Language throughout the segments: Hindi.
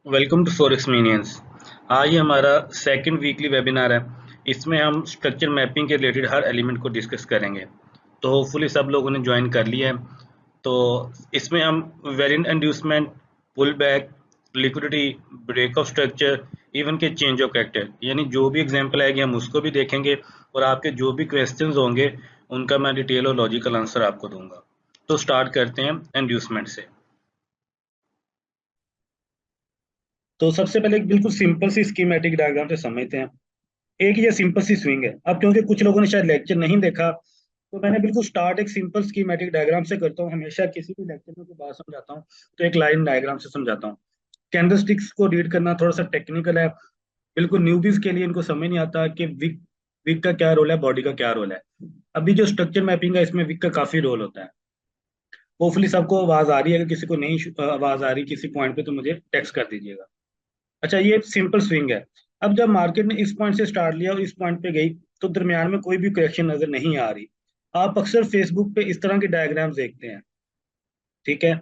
Welcome to forex मीनियंस। आज ये हमारा सेकंड वीकली वेबिनार है। इसमें हम स्ट्रक्चर मैपिंग के रिलेटेड हर एलिमेंट को डिस्कस करेंगे। तो होपफुली सब लोगों ने ज्वाइन कर लिया है। तो इसमें हम variant inducement, pull back, liquidity, break of structure, even के चेंज ऑफ कैरेक्टर, यानी जो भी एग्जांपल आएगी हम उसको भी देखेंगे और आपके जो भी क्वेश्चंस होंगे उनका मैं डिटेल और लॉजिकल आंसर आपको दूंगा। तो स्टार्ट करते हैं इंड्यूसमेंट से। तो सबसे पहले एक बिल्कुल सिंपल सी स्कीमेटिक डायग्राम से समझते हैं। एक ये सिंपल सी स्विंग है। अब क्योंकि कुछ लोगों ने शायद लेक्चर नहीं देखा, तो मैंने बिल्कुल स्टार्ट एक सिंपल स्कीमेटिक डायग्राम से करता हूँ। हमेशा किसी भी लेक्चर में कोई बात समझाता हूँ तो एक लाइन डायग्राम से समझाता हूँ। कैंडलस्टिक्स को रीड करना थोड़ा सा टेक्निकल है, बिल्कुल न्यूबीज के लिए इनको समझ नहीं आता कि विक विक का क्या रोल है, बॉडी का क्या रोल है। अभी जो स्ट्रक्चर मैपिंग है इसमें विक का काफी रोल होता है। होपफुली सबको आवाज आ रही है। अगर किसी को नहीं आवाज आ रही किसी पॉइंट पे तो मुझे टेक्स्ट कर दीजिएगा। अच्छा, ये सिंपल स्विंग है। अब जब मार्केट ने इस पॉइंट से स्टार्ट लिया और इस पॉइंट पे गई, तो दरमियान में कोई भी करेक्शन नजर नहीं आ रही। आप अक्सर फेसबुक पे इस तरह की डायग्राम्स देखते हैं। ठीक है,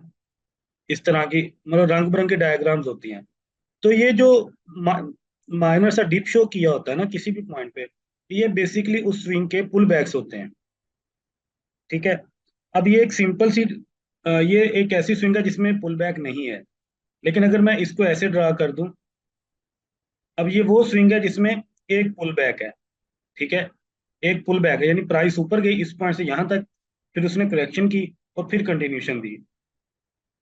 इस तरह की मतलब रंग बिरंगी डायग्राम्स होती हैं। तो ये जो माइनर सा डिप शो किया होता है ना किसी भी पॉइंट पे, ये बेसिकली उस स्विंग के पुल बैक्स होते हैं। ठीक है। अब ये एक सिंपल सी ये एक ऐसी स्विंग है जिसमें पुल बैक नहीं है। लेकिन अगर मैं इसको ऐसे ड्रा कर दूं, अब ये वो स्विंग है जिसमें एक पुल बैक है। ठीक है, एक पुल बैक है, यानी प्राइस ऊपर गई इस पॉइंट से यहां तक, फिर उसने करेक्शन की और फिर कंटिन्यूशन दी।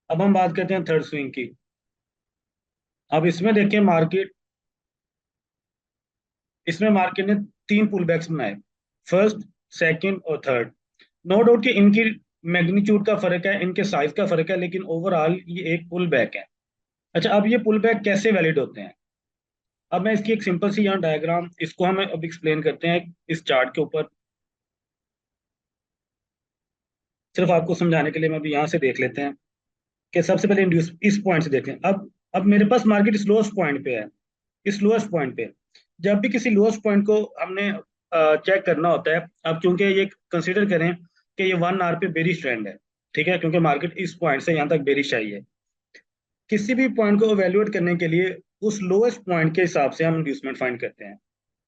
अब हम बात करते हैं थर्ड स्विंग की। अब इसमें मार्केट ने तीन पुल बैक्स बनाए, फर्स्ट, सेकंड और थर्ड। नो डाउट कि इनकी मैग्नीट्यूड का फर्क है, इनके साइज का फर्क है, लेकिन ओवरऑल ये एक पुल बैक है। अच्छा, अब ये पुल बैक कैसे वैलिड होते हैं? अब मैं इसकी एक सिंपल सी यहाँ डायग्राम, इसको हम अब एक्सप्लेन करते हैं इस चार्ट के ऊपर। सिर्फ आपको समझाने के लिए मैं भी यहाँ से देख लेते हैं कि सबसे पहले इंड्यूस इस पॉइंट से देखें। अब मेरे पास मार्केट इस लोएस्ट पॉइंट पे है। इस लोएस्ट पॉइंट पे जब भी किसी लोएस्ट पॉइंट को हमने चेक करना होता है, अब क्योंकि ये कंसीडर करें कि ये 1 आवर पे बेरिश ट्रेंड है। ठीक है, क्योंकि मार्केट इस पॉइंट से यहाँ तक बेरिश आई है। किसी भी पॉइंट को इवेल्युएट करने के लिए उस लोएस्ट पॉइंट के हिसाब से हम इंड्यूसमेंट फाइंड करते हैं।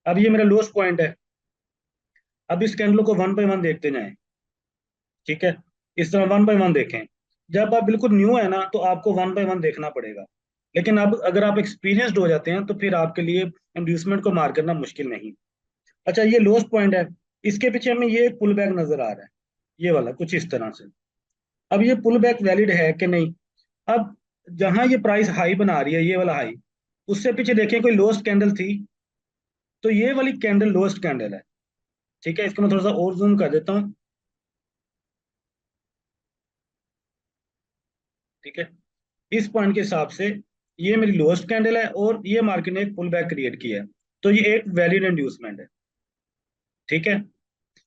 अब ये मेरा लोएस्ट पॉइंट है। अब इस कैंडल को वन बाय वन देखते जाएं। ठीक है, इस तरह वन बाय वन देखें। जब आप बिल्कुल न्यू है ना तो आपको वन बाय वन देखना पड़ेगा। लेकिन अब अगर आप एक्सपीरियंस्ड हो जाते हैं तो फिर आपके लिए इंड्यूसमेंट को मार करना मुश्किल नहीं। अच्छा, ये लोएस्ट पॉइंट है। इसके पीछे हमें ये पुल बैक नजर आ रहा है, ये वाला कुछ इस तरह से। अब ये पुल बैक वैलिड है कि नहीं? अब जहां ये प्राइस हाई बना रही है, ये वाला हाई, उससे पीछे देखें कोई लोएस्ट कैंडल थी, तो ये वाली कैंडल लोएस्ट कैंडल है। ठीक है, इसको मैं थोड़ा सा और जूम कर देता हूँ। ठीक है, इस पॉइंट के हिसाब से ये मेरी लोएस्ट कैंडल है और ये मार्केट ने एक पुल बैक क्रिएट किया है। तो ये एक वैलिड इंड्यूसमेंट है। ठीक है,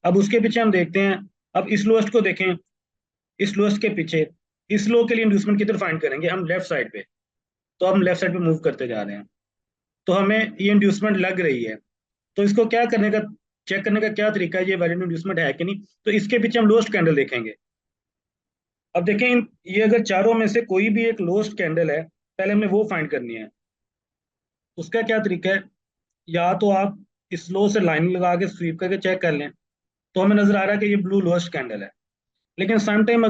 अब उसके पीछे हम देखते हैं। अब इस लोएस्ट को देखें। इस लोएस्ट के पीछे इस लो के लिए इंड्यूसमेंट किधर फाइंड करेंगे? हम लेफ्ट साइड पे। तो हम लेफ्ट साइड पे मूव करते जा रहे हैं। तो हमें ये इंड्यूसमेंट लग रही है। तो इसको क्या करने का, चेक करने का क्या तरीका है ये वैलिड इंड्यूसमेंट है कि नहीं? तो इसके पीछे हम लोएस्ट कैंडल देखेंगे। अब देखें ये अगर चारों में से कोई भी एक लोएस्ट कैंडल है, पहले हमें वो फाइंड करनी है। उसका क्या तरीका है? या तो आप स्लो से लाइन लगा के स्वीप करके चेक कर लें, तो हमें नजर आ रहा है कि ये ब्लू लोएस्ट कैंडल है। लेकिन सम टाइम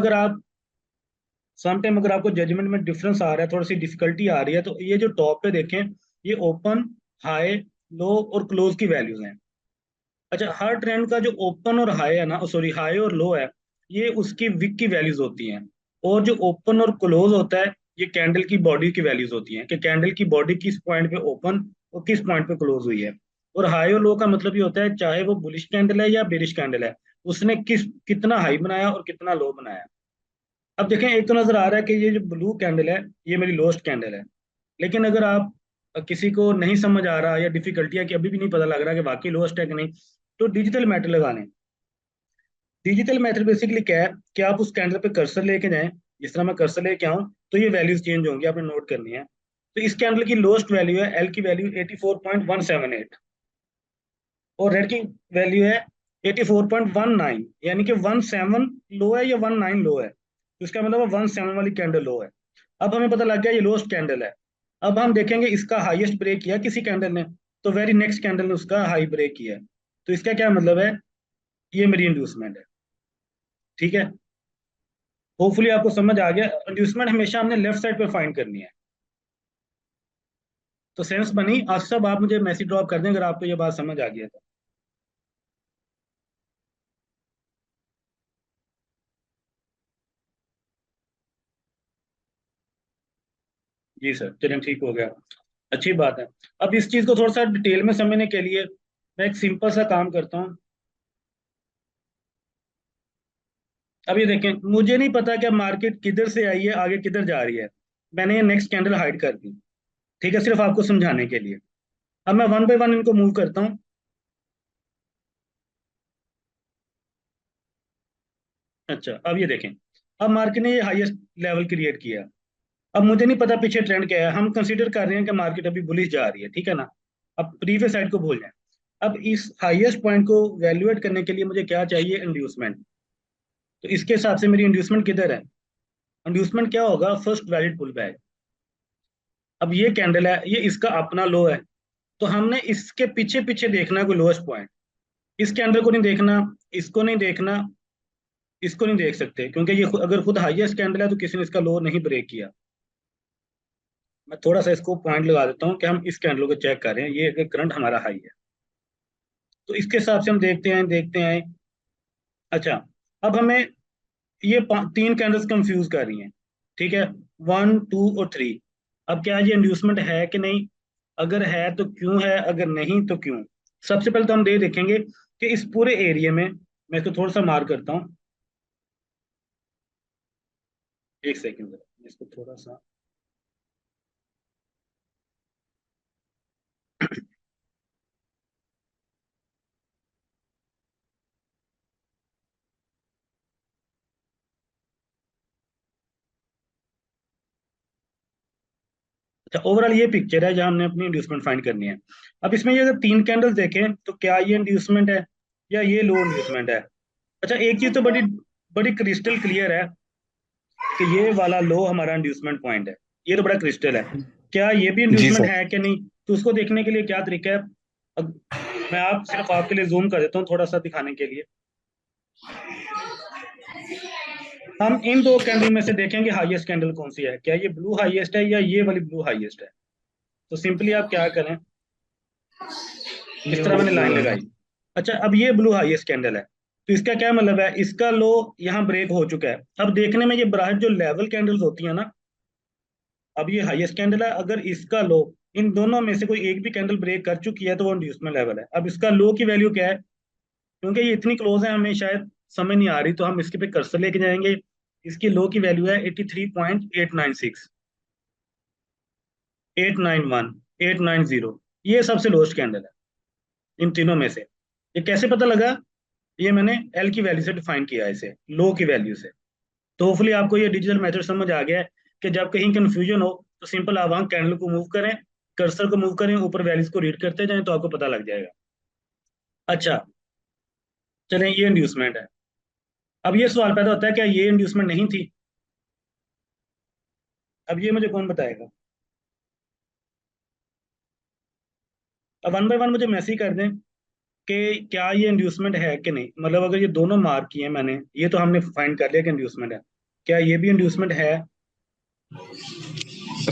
अगर आपको जजमेंट में डिफरेंस आ रहा है, थोड़ी सी डिफिकल्टी आ रही है, तो ये जो टॉप पे देखें, ये ओपन, हाई, लो और क्लोज की वैल्यूज हैं। अच्छा, हर ट्रेंड का जो ओपन और हाई है ना, सॉरी, हाई और लो है, ये उसकी विक की वैल्यूज होती हैं। और जो ओपन और क्लोज होता है, ये कैंडल की बॉडी की वैल्यूज होती हैं कि कैंडल की बॉडी किस पॉइंट पे ओपन और किस पॉइंट पे क्लोज हुई है। और हाई और लो का मतलब ये होता है चाहे वो बुलिश कैंडल है या बेरिश कैंडल है, उसने कितना हाई बनाया और कितना लो बनाया। अब देखें, एक तो नजर आ रहा है कि ये जो ब्लू कैंडल है ये मेरी लोएस्ट कैंडल है। लेकिन अगर आप किसी को नहीं समझ आ रहा या डिफिकल्टी है कि अभी भी नहीं पता लग रहा कि वाकई लोएस्ट है कि नहीं, तो डिजिटल मेथड लगा लें। डिजिटल मेथड बेसिकली क्या है कि आप उस कैंडल पे कर्सर लेके जाएं। जिस तरह मैं कर्सर लेके आऊं तो ये वैल्यूज चेंज होंगी, आपने नोट करनी है। तो इस कैंडल की लोएस्ट वैल्यू है, एल की वैल्यू 84.178, और रेड की वैल्यू है 84.19, यानी कि 17 लो है या 19 लो है। तो इसका मतलब 17 वाली कैंडल लो है। अब हमें पता लग गया ये लोएस्ट कैंडल है। अब हम देखेंगे इसका हाईएस्ट ब्रेक किया किसी कैंडल ने, तो वेरी नेक्स्ट कैंडल ने उसका हाई ब्रेक किया, तो इसका क्या मतलब है, ये मेरी इंड्यूसमेंट है। ठीक है, होपफुली आपको समझ आ गया। इंड्यूसमेंट हमेशा हमने लेफ्ट साइड पे फाइंड करनी है। तो सेंस बनी। आज सब आप मुझे मैसेज ड्रॉप कर दें अगर आपको ये बात समझ आ गई है तो। जी सर, चलिए ठीक हो गया, अच्छी बात है। अब इस चीज को थोड़ा सा डिटेल में समझने के लिए मैं एक सिंपल सा काम करता हूँ। अब ये देखें, मुझे नहीं पता कि मार्केट किधर से आई है, आगे किधर जा रही है। मैंने ये नेक्स्ट कैंडल हाइड कर दी, ठीक है, सिर्फ आपको समझाने के लिए। अब मैं वन बाय वन इनको मूव करता हूँ। अच्छा, अब ये देखें, अब मार्केट ने ये हाईएस्ट लेवल क्रिएट किया। अब मुझे नहीं पता पीछे ट्रेंड क्या है, हम कंसीडर कर रहे हैं कि मार्केट अभी बुलिश जा रही है, ठीक है ना। अब प्रीवियस साइड को भूल जाएं। अब इस हाईएस्ट पॉइंट को वैल्यूएट करने के लिए मुझे क्या चाहिए, इंड्यूसमेंट। तो इसके हिसाब से मेरी इंड्यूसमेंट किधर है, इंड्यूसमेंट क्या होगा, फर्स्ट वैलिड पुल बैक। अब ये कैंडल है, ये इसका अपना लो है, तो हमने इसके पीछे पीछे देखना है कोई लोएस्ट पॉइंट। इस कैंडल को नहीं देखना, इसको नहीं देखना, इसको नहीं देख सकते, क्योंकि ये अगर खुद हाईएस्ट कैंडल है तो किसी ने इसका लो नहीं ब्रेक किया। मैं थोड़ा सा इसको पॉइंट लगा देता हूँ कि हम इस कैंडल को चेक कर रहे हैं, ये करंट हमारा हाई है, तो इसके हिसाब से हम देखते हैं। अच्छा, अब हमें ये तीन कैंडल्स कंफ्यूज कर रही हैं, ठीक है, वन टू और थ्री। अब क्या ये इंड्यूसमेंट है कि नहीं, अगर है तो क्यों है, अगर नहीं तो क्यों। सबसे पहले तो हम ये देखेंगे कि इस पूरे एरिया में, मैं इसको थोड़ा सा मार्क करता हूँ, एक सेकेंड, इसको थोड़ा सा। अच्छा, ओवरऑल ये पिक्चर है जहां हमने अपनी इंड्यूसमेंट फाइंड करनी है। अब इसमें ये अगर तीन कैंडल्स देखें तो क्या ये इंड्यूसमेंट है या ये लो इंड्यूसमेंट है। अच्छा, एक चीज तो बड़ी बड़ी क्रिस्टल क्लियर है कि ये वाला लो हमारा इंड्यूसमेंट पॉइंट है, ये तो बड़ा क्रिस्टल है। क्या ये भी जी इंड्यूसमेंट सर। है कि नहीं, तो उसको देखने के लिए क्या तरीका है। अब मैं आप सिर्फ आपके लिए जूम कर देता हूँ थोड़ा सा दिखाने के लिए। हम इन दो कैंडल में से देखेंगे हाईएस्ट कैंडल कौन सी है, क्या ये ब्लू हाईएस्ट है या ये वाली ब्लू हाईएस्ट है। तो सिंपली आप क्या करें, ये इस तरह वाली मैंने ब्लू लाइन है। लगाई। अच्छा, अब ये ब्लू हाईएस्ट कैंडल है, तो इसका क्या मतलब है, इसका लो यहाँ ब्रेक हो चुका है। अब देखने में ये ब्राइट जो लेवल कैंडल्स होती है ना, अब ये हाईएस्ट कैंडल है, अगर इसका लो, इन दोनों में से कोई एक भी कैंडल ब्रेक कर चुकी है तो वो इंड्यूसमेंट लेवल है। अब इसका लो की वैल्यू क्या है, क्योंकि ये इतनी क्लोज है हमें शायद समझ नहीं आ रही, तो हम इसके पे कर्सर लेके जाएंगे। इसकी लो की वैल्यू है 83.896, 891, 890। ये सबसे लोएस्ट कैंडल है इन तीनों में से। ये कैसे पता लगा, ये मैंने एल की वैल्यू से डिफाइन किया है इसे, लो की वैल्यू से। तो होपफुली आपको ये डिजिटल मेथड समझ आ गया है कि जब कहीं कंफ्यूजन हो तो सिंपल आप वहां कैंडल को मूव करें, कर्सर को मूव करें, ऊपर वैल्यूज को रीड करते जाएं तो आपको पता लग जाएगा। अच्छा, चलें, ये इंड्यूसमेंट है। अब ये सवाल पैदा होता है, क्या ये इंड्यूसमेंट नहीं थी। अब ये मुझे कौन बताएगा। अब वन बाय वन मुझे मैसेज कर दें कि क्या ये इंड्यूसमेंट है कि नहीं। मतलब अगर ये दोनों मार्क किए मैंने, ये तो हमने फाइंड कर लिया कि इंड्यूसमेंट है, क्या ये भी इंड्यूसमेंट है।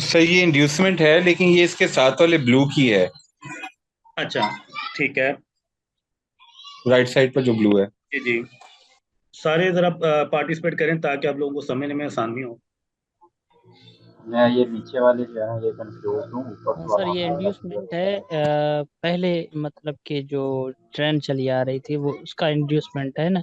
सर ये इंड्यूसमेंट है, लेकिन ये इसके साथ वाले ब्लू की है। अच्छा, ठीक है। राइट साइड पर जो ब्लू है। जी जी, सारे जरा पार्टिसिपेट करें ताकि आप लोगों को समझने में आसानी हो। मैं ये नीचे वाले जो है ना ये कंफ्यूज हूँ, ऊपर सर वाला ये वाला इंड्यूसमेंट क्लियर है, पहले मतलब कि जो ट्रेंड चली आ रही थी वो उसका इंड्यूसमेंट है ना।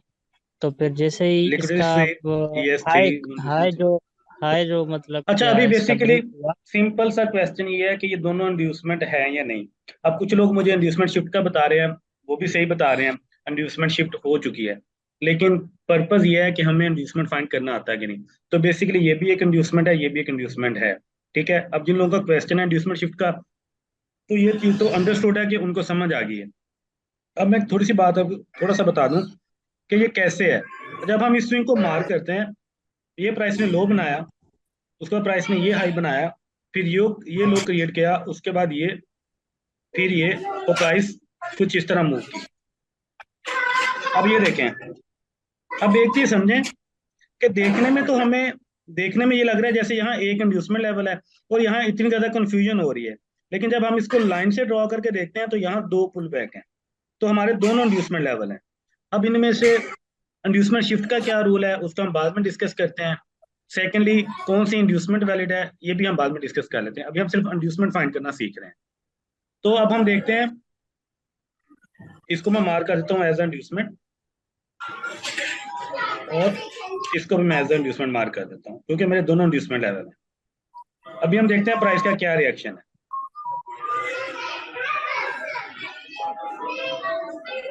तो फिर जैसे ही लिक्विड इसका स्वीप, यस थी हाई हाई इंड्यूसमेंट थी। जो हाई जो मतलब अच्छा, क्या अभी इसका बेसिकली ब्रेक हुआ। सिंपल सा क्वेश्चन ये है कि ये दोनों इंड्यूसमेंट है या नहीं। अब कुछ लोग मुझे इंड्यूसमेंट शिफ्ट का बता रहे हैं, वो भी सही बता रहे हैं, इंड्यूसमेंट शिफ्ट हो चुकी है। लेकिन पर्पज ये है कि हमें इंड्यूसमेंट फाइंड करना आता है कि नहीं। तो बेसिकली ये भी एक इंड्यूसमेंट है, ये भी एक इंड्यूसमेंट है। ठीक है, अब जिन लोगों का क्वेश्चन है इंड्यूसमेंट शिफ्ट का, तो ये चीज तो अंडरस्टूड है कि उनको समझ आ गई है। अब मैं थोड़ी सी बात अब थोड़ा सा बता दूं कि ये कैसे है। जब हम इस स्विंग को मार करते हैं, ये प्राइस ने लो बनाया, उसका प्राइस ने ये हाई बनाया, फिर ये लो क्रिएट किया, उसके बाद ये, फिर ये, और प्राइस कुछ इस तरह मूव की। अब ये देखें, अब एक चीज समझें कि देखने में ये लग रहा है जैसे यहाँ एक इंड्यूसमेंट लेवल है और यहाँ इतनी ज्यादा कंफ्यूजन हो रही है, लेकिन जब हम इसको लाइन से ड्रॉ करके देखते हैं तो यहाँ दो पुल बैक हैं, तो हमारे दोनों इंड्यूसमेंट लेवल हैं। अब इनमें से इंड्यूसमेंट शिफ्ट का क्या रूल है उसको हम बाद में डिस्कस करते हैं। सेकेंडली, कौन सी इंड्यूसमेंट वैलिड है ये भी हम बाद में डिस्कस कर लेते हैं, अभी हम सिर्फ इंड्यूसमेंट फाइंड करना सीख रहे हैं। तो अब हम देखते हैं, इसको मैं मार्क कर देता हूँ एज इंड्यूसमेंट, और इसको भी मैं एज इंड्यूसमेंट मार्क कर देता हूँ क्योंकि मेरे दोनों इंड्यूसमेंट लेवल हैं। अभी हम देखते हैं प्राइस का क्या रिएक्शन है।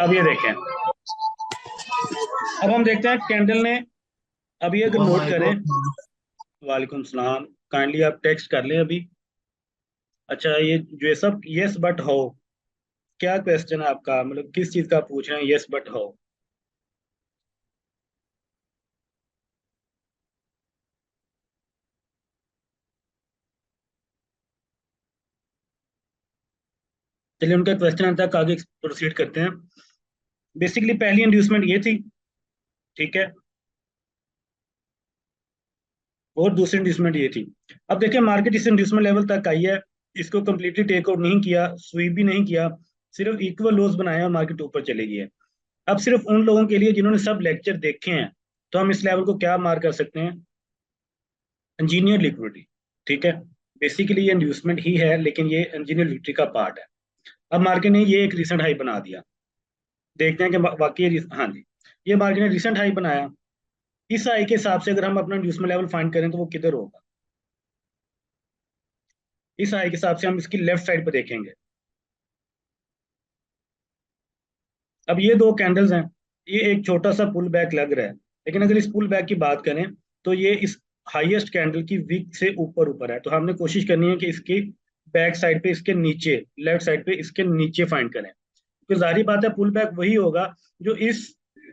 अब ये देखें, अब हम देखते हैं कैंडल ने, अभी अगर नोट करें, वालेकुम सलाम, काइंडली आप टेक्स्ट कर लें अभी। अच्छा, ये जो सब यस बट हो, क्या क्वेश्चन है आपका, मतलब किस चीज का पूछ रहे हैं यस बट हो? चलिए उनका क्वेश्चन तक आगे प्रोसीड करते हैं। बेसिकली पहली इंड्यूसमेंट ये थी, ठीक है, और दूसरी इंड्यूसमेंट ये थी। अब देखिए मार्केट इस इंड्यूसमेंट लेवल तक आई है, इसको कंप्लीटली टेक आउट नहीं किया, स्वीप भी नहीं किया, सिर्फ इक्वल लोज बनाया और मार्केट ऊपर चली गई है। अब सिर्फ उन लोगों के लिए जिन्होंने सब लेक्चर देखे हैं, तो हम इस लेवल को क्या मार्क कर सकते हैं, इंजीनियर लिक्विडिटी, ठीक है। बेसिकली ये इंड्यूसमेंट ही है लेकिन ये इंजीनियर लिक्विडिटी का पार्ट है। अब मार्केट ने ये एक रिसेंट हाई बना दिया, देखते हैं कि वाकई हाँ जी, ये मार्केट ने रिसेंट हाई बनाया। इस हाई के हिसाब से अगर हम अपना इंड्यूसमेंट लेवल फाइंड करें तो वो किधर होगा, इस हाई के हिसाब से हम इसकी लेफ्ट साइड पे देखेंगे। अब ये दो कैंडल्स हैं, ये एक छोटा सा पुल बैक लग रहा है, लेकिन अगर इस पुल बैक की बात करें तो ये इस हाईएस्ट कैंडल की विक से ऊपर ऊपर है, तो हमने कोशिश करनी है कि इसकी बैक साइड पे, इसके नीचे, लेफ्ट साइड पे इसके नीचे फाइंड करें, क्योंकि जाहिर बात है पुल बैक वही होगा जो इस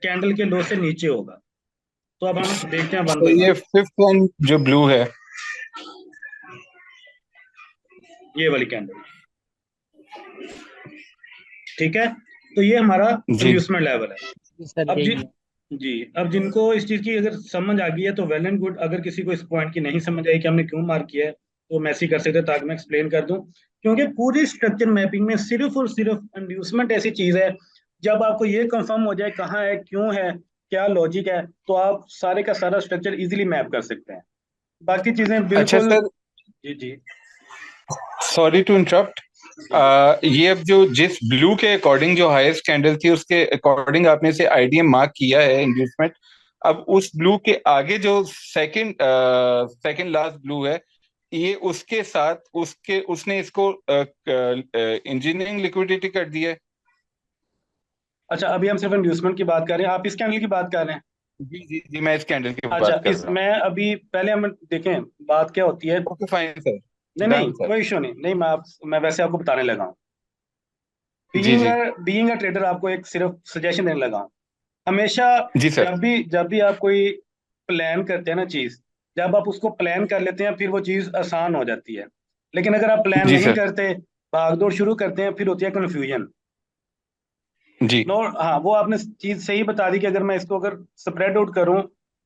कैंडल के लो से नीचे होगा। तो अब हम देखते हैं वन तो बाय ये वन। फिफ्थ वन जो ब्लू है, ये वाली कैंडल, ठीक है, तो ये हमारा जी इंड्यूसमेंट लेवल है। जी सर, अब यही है। जी, अब जिनको इस चीज की अगर समझ आ गई है तो वेल एंड गुड, अगर किसी को इस पॉइंट की नहीं समझ आई कि हमने क्यों मार्क किया है तो मैसेज कर सकते हैं ताकि मैं एक्सप्लेन कर दूं, क्योंकि पूरी स्ट्रक्चर मैपिंग में सिर्फ और सिर्फ इंड्यूसमेंट ऐसी चीज है, जब आपको ये कंफर्म हो जाए कहाँ है, क्यों है, क्या लॉजिक है, तो आप सारे का सारा स्ट्रक्चर इजीली मैप कर सकते हैं। बाकी चीजें अच्छा बिल्कुल। सर, जी जी सॉरी टू इंटरप्ट। ये अब जो जिस ब्लू के अकॉर्डिंग जो हाईएस्ट कैंडल थी उसके अकॉर्डिंग आपने से आईडीएम मार्क किया है इंड्यूसमेंट, अब उस ब्लू के आगे जो सेकंड लास्ट ब्लू है, ये उसके साथ उसके उसने इसको इंजीनियरिंग लिक्विडिटी कर दी है। अच्छा, अभी हम सिर्फ इंड्यूसमेंट की बात कर रहे हैं, आप इस कैंडल की बात कर रहे हैं? जी जी जी, मैं इस कैंडल की अच्छा, बात कर इस रहा हूँ। मैं अभी पहले हम देखें बात क्या होती है। ओके फाइन सर, नहीं डन नहीं, सर। कोई इशू नहीं, नहीं मैं वैसे आपको बताने लगा हूँ। जी जी बीइंग अ ट्रेडर आपको एक सिर्फ सजेशन देने लगा हूँ। हमेशा जी सर। जब भी आप कोई प्लान करते हैं ना चीज, जब आप उसको प्लान कर लेते हैं फिर वो चीज आसान हो जाती है, लेकिन अगर आप प्लान जी नहीं सर। करते, भागदौड़ शुरू करते हैं, फिर होती है कंफ्यूजन। जी नो, हाँ, वो आपने चीज सही बता दी कि अगर मैं इसको अगर स्प्रेड आउट करूं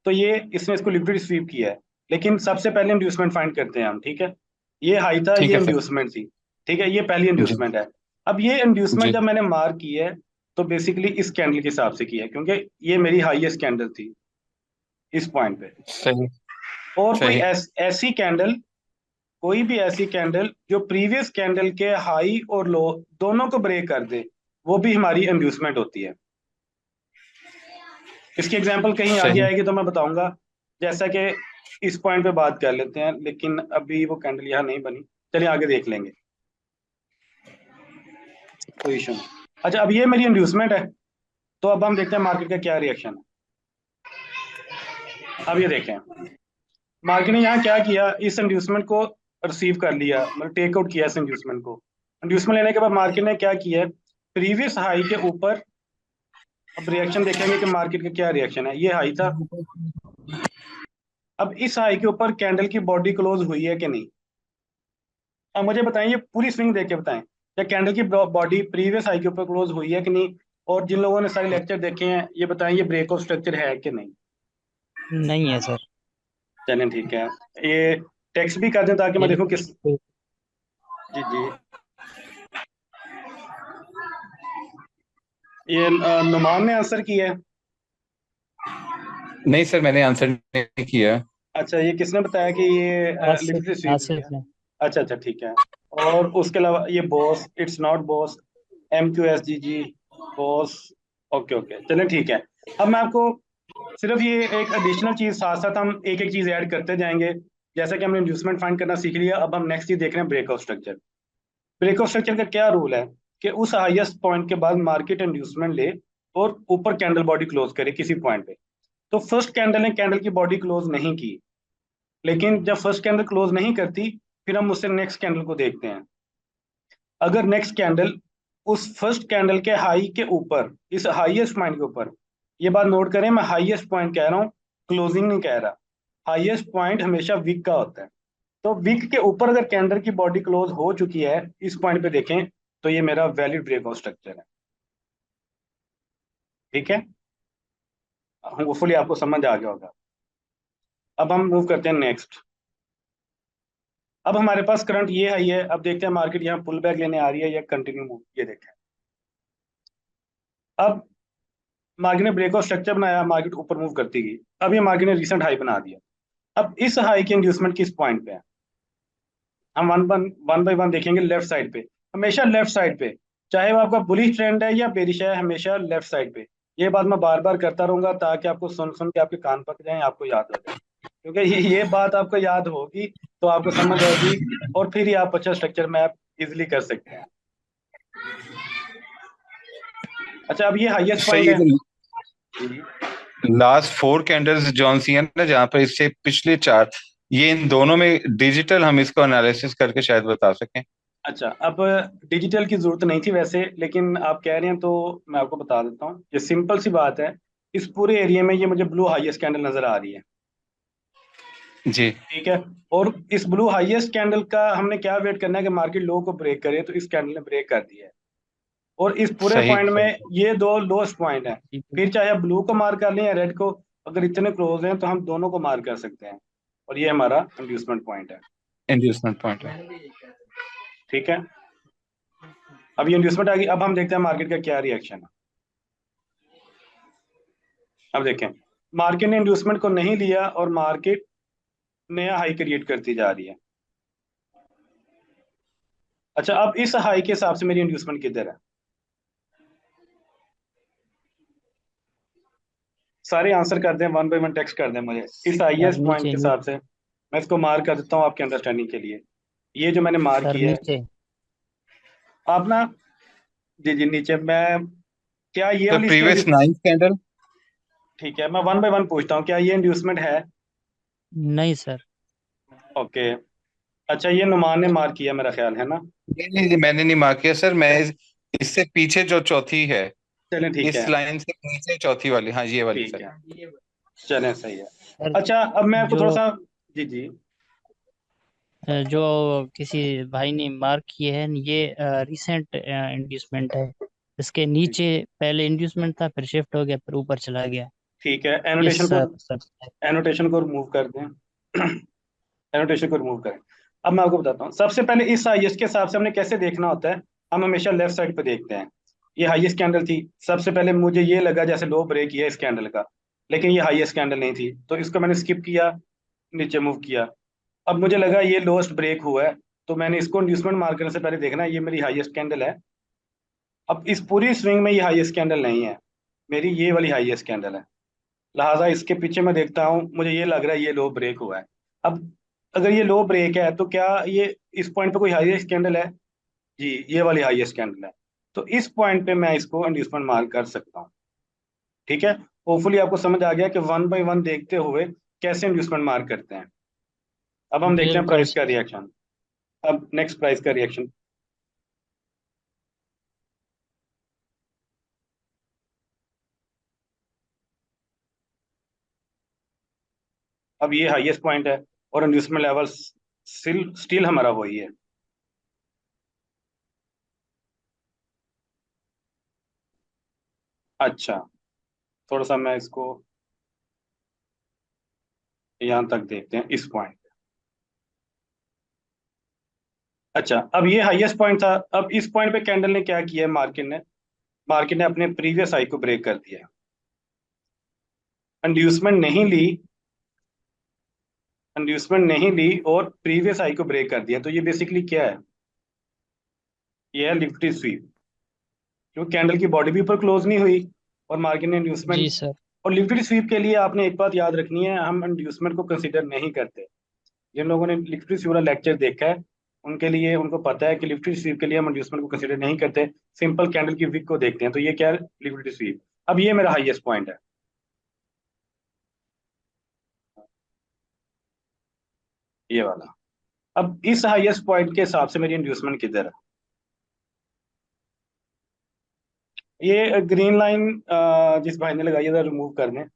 तो ये इसने इसको लिक्विड स्वीप किया है, लेकिन सबसे पहले इंड्यूसमेंट फाइंड करते हैं हम, ठीक है। ये हाई था, ठीक ये है सर। इंड्यूसमेंट थी, ठीक है, ये पहली जी इंड्यूसमेंट है। अब ये इंड्यूसमेंट जी जब मैंने मार्क की है तो बेसिकली इस कैंडल के हिसाब से की है, क्योंकि ये मेरी हाईएस्ट कैंडल थी इस पॉइंट पे। सही और कोई सही। ऐसी कैंडल, कोई भी ऐसी कैंडल जो प्रीवियस कैंडल के हाई और लो दोनों को ब्रेक कर दे, वो भी हमारी इंड्यूसमेंट होती है। इसकी एग्जांपल कहीं आगे सही आएगी तो मैं बताऊंगा, जैसा कि इस पॉइंट पे बात कर लेते हैं, लेकिन अभी वो कैंडल यहाँ नहीं बनी, चलिए आगे देख लेंगे, कोई इशू नहीं। अच्छा, अब ये मेरी इंड्यूसमेंट है, तो अब हम देखते हैं मार्केट का क्या रिएक्शन है। अब ये देखें, मार्केट ने यहाँ क्या किया, इस इंड्यूसमेंट को रिसीव कर लिया, मतलब टेक आउट किया इस इंड्यूसमेंट को। इंड्यूसमेंट लेने के बाद मार्केट ने क्या किया है, प्रीवियस हाई के ऊपर, अब रिएक्शन देखेंगे कि मार्केट का क्या रिएक्शन है। ये हाई था, अब इस हाई के ऊपर कैंडल की बॉडी क्लोज हुई है कि नहीं, अब मुझे बताएं, ये पूरी स्विंग देख के बताएं, क्या कैंडल की बॉडी प्रीवियस हाई के ऊपर क्लोज हुई है कि नहीं। और जिन लोगों ने सारे लेक्चर देखे हैं ये बताएं, ये ब्रेक ऑफ स्ट्रक्चर है कि नहीं। नहीं है सर। चलें ठीक है, ये टेक्स्ट भी कर दें ताकि मैं ये देखूं किस। जी जी, ये नुमान ने आंसर किया है। नहीं सर, मैंने आंसर नहीं किया। अच्छा, ये किसने बताया कि ये लिटिल आसिफ सी स्वीट हुई आसिफ है। ने। अच्छा अच्छा ठीक है। और उसके अलावा ये boss, it's not boss, MQSGG, boss. Okay okay, चलें ठीक है। अब मैं आपको सिर्फ ये एक एडिशनल चीज, साथ साथ हम एक एक चीज ऐड करते जाएंगे। जैसा कि हमने इंड्यूसमेंट फाइंड करना सीख लिया, अब हम नेक्स्ट चीज देख रहे हैं, break of structure. Break of structure का क्या रूल है कि उस हाईएस्ट पॉइंट के बाद मार्केट इंड्यूसमेंट ले और ऊपर कैंडल बॉडी क्लोज करे किसी पॉइंट पे। तो फर्स्ट कैंडल ने कैंडल की बॉडी क्लोज नहीं की, लेकिन जब फर्स्ट कैंडल क्लोज नहीं करती, फिर हम उससे नेक्स्ट कैंडल को देखते हैं। अगर नेक्स्ट कैंडल उस फर्स्ट कैंडल के हाई के ऊपर, इस हाईएस्ट पॉइंट के ऊपर, ये बात नोट करें, मैं हाईएस्ट पॉइंट कह रहा हूँ, क्लोजिंग नहीं कह रहा। हाईएस्ट पॉइंट हमेशा वीक का होता है। तो वीक के ऊपर अगर कैंडल की बॉडी क्लोज हो चुकी है, इस पॉइंट पे देखें, तो ये मेरा वैलिड ब्रेकआउट स्ट्रक्चर है। ठीक है, होपफुली आपको समझ आ गया होगा। अब हम मूव करते हैं नेक्स्ट। अब हमारे पास करंट ये हाई है, अब देखते हैं मार्केट यहाँ पुल बैक लेने आ रही है या कंटिन्यू मूव, ये देखें। अब मार्केट ने ब्रेकआउट स्ट्रक्चर बनाया, मार्केट ऊपर मूव करती गई। अब ये मार्केट ने रिसेंट हाई बना दिया। अब इस हाई की इंड्यूसमेंट किस पॉइंट पे है, हम वन बाय वन देखेंगे। लेफ्ट साइड पे, हमेशा लेफ्ट साइड पे, चाहे वो आपका बुलिश ट्रेंड है या बेरिश है, हमेशा लेफ्ट साइड पे। ये बात मैं बार बार करता रहूंगा ताकि आपको सुन सुन के आपके कान पक जाए, आपको याद हो जाए। क्योंकि ये बात आपको याद होगी तो आपको समझ आएगी, और फिर ही आप अच्छा स्ट्रक्चर मैप इजिली कर सकते हैं। अच्छा, अब ये हाईएस्ट सही पॉइंट है। है। जी, लास्ट 4 कैंडल्स जॉन सी है ना, जहाँ पर इससे पिछले 4, ये इन दोनों में डिजिटल हम इसको एनालिसिस करके शायद बता सकें। अच्छा, अब डिजिटल की जरूरत नहीं थी वैसे, लेकिन आप कह रहे हैं तो मैं आपको बता देता हूँ। ये सिंपल सी बात है, इस पूरे एरिया में ये मुझे ब्लू हाईएस्ट कैंडल नजर आ रही है। जी। ठीक है, और इस ब्लू हाईएस्ट कैंडल का हमने क्या वेट करना है कि मार्केट लो को ब्रेक करे, तो इस कैंडल ने ब्रेक कर दिया है। और इस पूरे सही। पॉइंट में ये दो लोएस्ट पॉइंट है। फिर चाहे आप ब्लू को मार कर लें या रेड को, अगर इतने क्लोज हैं तो हम दोनों को मार कर सकते हैं। और ये हमारा इंड्यूसमेंट पॉइंट है। इंड्यूसमेंट पॉइंट है। ठीक है, अब ये इंड्यूसमेंट आ गई। अब हम देखते हैं मार्केट का क्या रिएक्शन है। अब देखें, मार्केट ने इंड्यूसमेंट को नहीं लिया और मार्केट नया हाई क्रिएट करती जा रही है। अच्छा, अब इस हाई के हिसाब से मेरी इंड्यूसमेंट किधर है, सारे आंसर कर दें, वन बाय वन टेक्स्ट कर दें मुझे। इस सर हाईएस्ट पॉइंट नीचे के हिसाब से मैं इसको मार्क कर देता हूँ आपके अंडरस्टैंडिंग के लिए। ये जो मैंने मार्क सर किया है, नीचे। आप ना, जी जी नीचे, मैं, क्या ये तो वाली इसकी प्रीवियस 9th कैंडल। ठीक है, मैं वन बाय वन पूछता हूँ, क्या ये इंड्यूसमेंट है। नहीं सर। ओके, अच्छा, ये नुमान ने मार्क किया मेरा ख्याल है ना। नहीं नहीं नहीं, मैंने नहीं मार्क किया सर। मैं इससे पीछे जो चौथी है, चलें ठीक इस है, लाइन से नीचे चौथी वाली, हाँ ये वाली ठीक सर। है, चलें सही है। सर अच्छा, अब मैं आपको जो थोड़ा सा, जी जी, जो किसी भाई ने मार्क किए हैं ये रिसेंट इंड्यूसमेंट है। इसके ठीक नीचे पहले इंड्यूसमेंट था, फिर शिफ्ट हो गया, फिर ऊपर चला गया। ठीक है, ये एनोटेशन को, सब सब है। रिमूव कर दें। एनोटेशन को रिमूव करें। अब मैं आपको बताता हूँ, सबसे पहले इस हाईएस्ट के हिसाब से हमने कैसे देखना होता है। हम हमेशा लेफ्ट साइड पे देखते हैं। ये हाईएस्ट कैंडल थी, सबसे पहले मुझे ये लगा जैसे लो ब्रेक किया इस कैंडल का, लेकिन ये हाईएस्ट कैंडल नहीं थी, तो इसको मैंने स्किप किया, नीचे मूव किया। अब मुझे लगा ये लोएस्ट ब्रेक हुआ है, तो मैंने इसको इंड्यूसमेंट मार्क करने से पहले देखना है, ये मेरी हाईएस्ट कैंडल है। अब इस पूरी स्विंग में ये हाईएस्ट कैंडल नहीं है, मेरी ये वाली हाईएस्ट कैंडल है। लिहाजा इसके पीछे मैं देखता हूँ, मुझे ये लग रहा है ये लो ब्रेक हुआ है। अब अगर ये लो ब्रेक है तो क्या ये इस पॉइंट पे कोई हाईएस्ट कैंडल है, जी ये वाली हाईएस्ट कैंडल है। तो इस पॉइंट पे मैं इसको इंड्यूसमेंट मार्क कर सकता हूँ। ठीक है, होपफुली आपको समझ आ गया कि वन बाय वन देखते हुए कैसे इंड्यूसमेंट मार्क करते हैं। अब हम देखते हैं बिल्कुल प्राइस का रिएक्शन। अब नेक्स्ट प्राइस का रिएक्शन। अब ये हाईएस्ट पॉइंट है और इंड्यूसमेंट लेवल स्टिल स्टिल हमारा वही है। अच्छा, थोड़ा सा मैं इसको यहाँ तक देखते हैं, इस पॉइंट पे। अच्छा, अब ये हाईएस्ट पॉइंट था। अब इस पॉइंट पे कैंडल ने क्या किया है, मार्केट ने अपने प्रीवियस हाई को ब्रेक कर दिया, इंड्यूसमेंट नहीं ली, और प्रीवियस हाई को ब्रेक कर दिया। तो ये बेसिकली क्या है, ये है लिफ्टी स्वीप, क्योंकि कैंडल की बॉडी भी ऊपर क्लोज नहीं हुई और मार्केट ने जी इंड्यूसमेंट। सर। और लिक्विड स्वीप के लिए आपने एक बात याद रखनी है, हम इंड्यूसमेंट को कंसीडर नहीं करते। जिन लोगों ने लिक्विड स्वीप वाला लेक्चर देखा है, उनके लिए, उनको पता है कि लिक्विड स्वीप के लिए हम इंड्यूसमेंट को कंसीडर नहीं करते, सिंपल कैंडल की विक को देखते हैं। तो ये क्या है, लिक्विड स्वीप। अब ये मेरा हाईएस्ट पॉइंट है, ये वाला। अब इस हाईएस्ट पॉइंट के हिसाब से मेरी इंड्यूसमेंट किधर है, ये ग्रीन लाइन जिस भाई ने लगाई है रिमूव कर दें,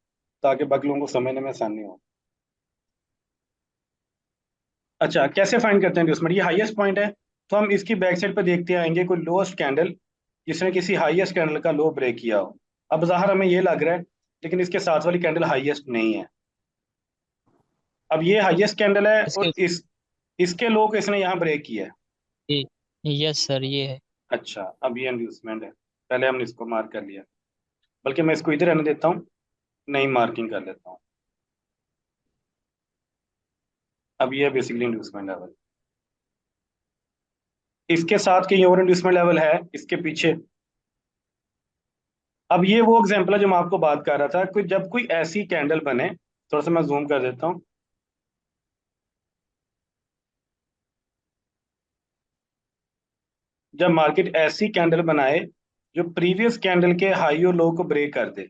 ताकि बाकी लोगों को समझने में आसानी हो। अच्छा, कैसे फाइंड करते हैं इंड्यूसमेंट, ये हाईएस्ट पॉइंट है, तो हम इसकी बैक साइड पर देखते आएंगे कोई लोएस्ट कैंडल जिसने किसी हाईएस्ट कैंडल का लो ब्रेक किया हो। अब ज़ाहिर हमें ये लग रहा है, लेकिन इसके साथ वाली कैंडल हाईएस्ट नहीं है। अब ये हाईएस्ट कैंडल है इसके और इसके लो को इसने यहाँ ब्रेक किया है। यस सर, ये है। अच्छा, अब ये इंड्यूसमेंट है, पहले हमने इसको मार्क कर लिया, बल्कि मैं इसको इधर रहने देता हूँ, नई मार्किंग कर लेता हूँ। अब ये बेसिकली इंड्यूसमेंट लेवल, इसके साथ कहीं और इंड्यूसमेंट लेवल है इसके पीछे। अब ये वो एग्जांपल है जो मैं आपको बात कर रहा था, कोई जब कोई ऐसी कैंडल बने, थोड़ा सा मैं जूम कर देता हूँ। जब मार्केट ऐसी कैंडल बनाए जो प्रीवियस कैंडल के हाई और लो को ब्रेक कर दे,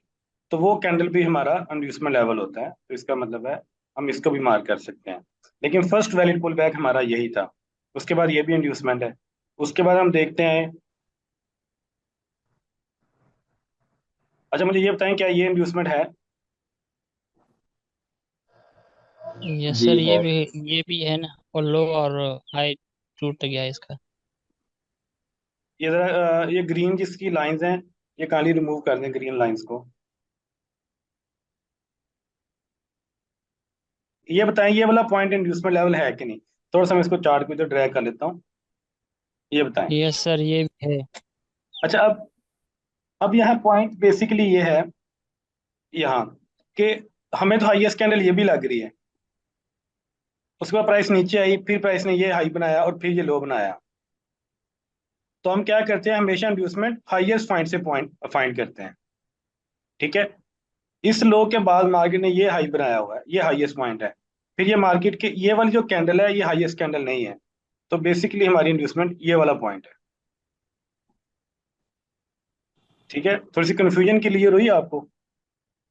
तो वो कैंडल भी हमारा इंड्यूसमेंट लेवल होता है। तो इसका मतलब है हम इसको भी मार्क कर सकते हैं। लेकिन फर्स्ट वैलिड पुल बैक हमारा यही था, उसके बाद ये भी इंड्यूसमेंट है। उसके बाद हम देखते हैं। अच्छा, मुझे ये बताएं, क्या ये इंड्यूसमेंट है? यस जी सर, है। ये भी है ना, और लो और हाई टूट गया इसका। ये जरा ये ग्रीन जिसकी लाइंस हैं, ये काली रिमूव कर दें ग्रीन लाइंस को। ये बताएं, ये वाला पॉइंट इंड्यूसमेंट लेवल है कि नहीं? थोड़ा सा मैं इसको चार्ट को इधर ड्रैग कर लेता हूँ, ये बताएं। यस सर, ये भी है। अच्छा, अब यहाँ पॉइंट बेसिकली ये है, यहाँ कि हमें तो हाईएस्ट कैंडल ये भी लग रही है, उसके बाद प्राइस नीचे आई, फिर प्राइस ने ये हाई बनाया और फिर ये लो बनाया। तो हम क्या करते हैं, हमेशा इंड्यूसमेंट हाईएस्ट पॉइंट से पॉइंट फाइंड करते हैं। ठीक है, इस लो के बाद मार्केट ने ये हाई बनाया हुआ है, ये हाईएस्ट पॉइंट है। फिर ये मार्केट के ये वाली जो कैंडल है, ये हाईएस्ट कैंडल नहीं है। तो बेसिकली हमारी इंड्यूसमेंट ये वाला पॉइंट है। ठीक है, थोड़ी सी कंफ्यूजन क्लियर हुई आपको?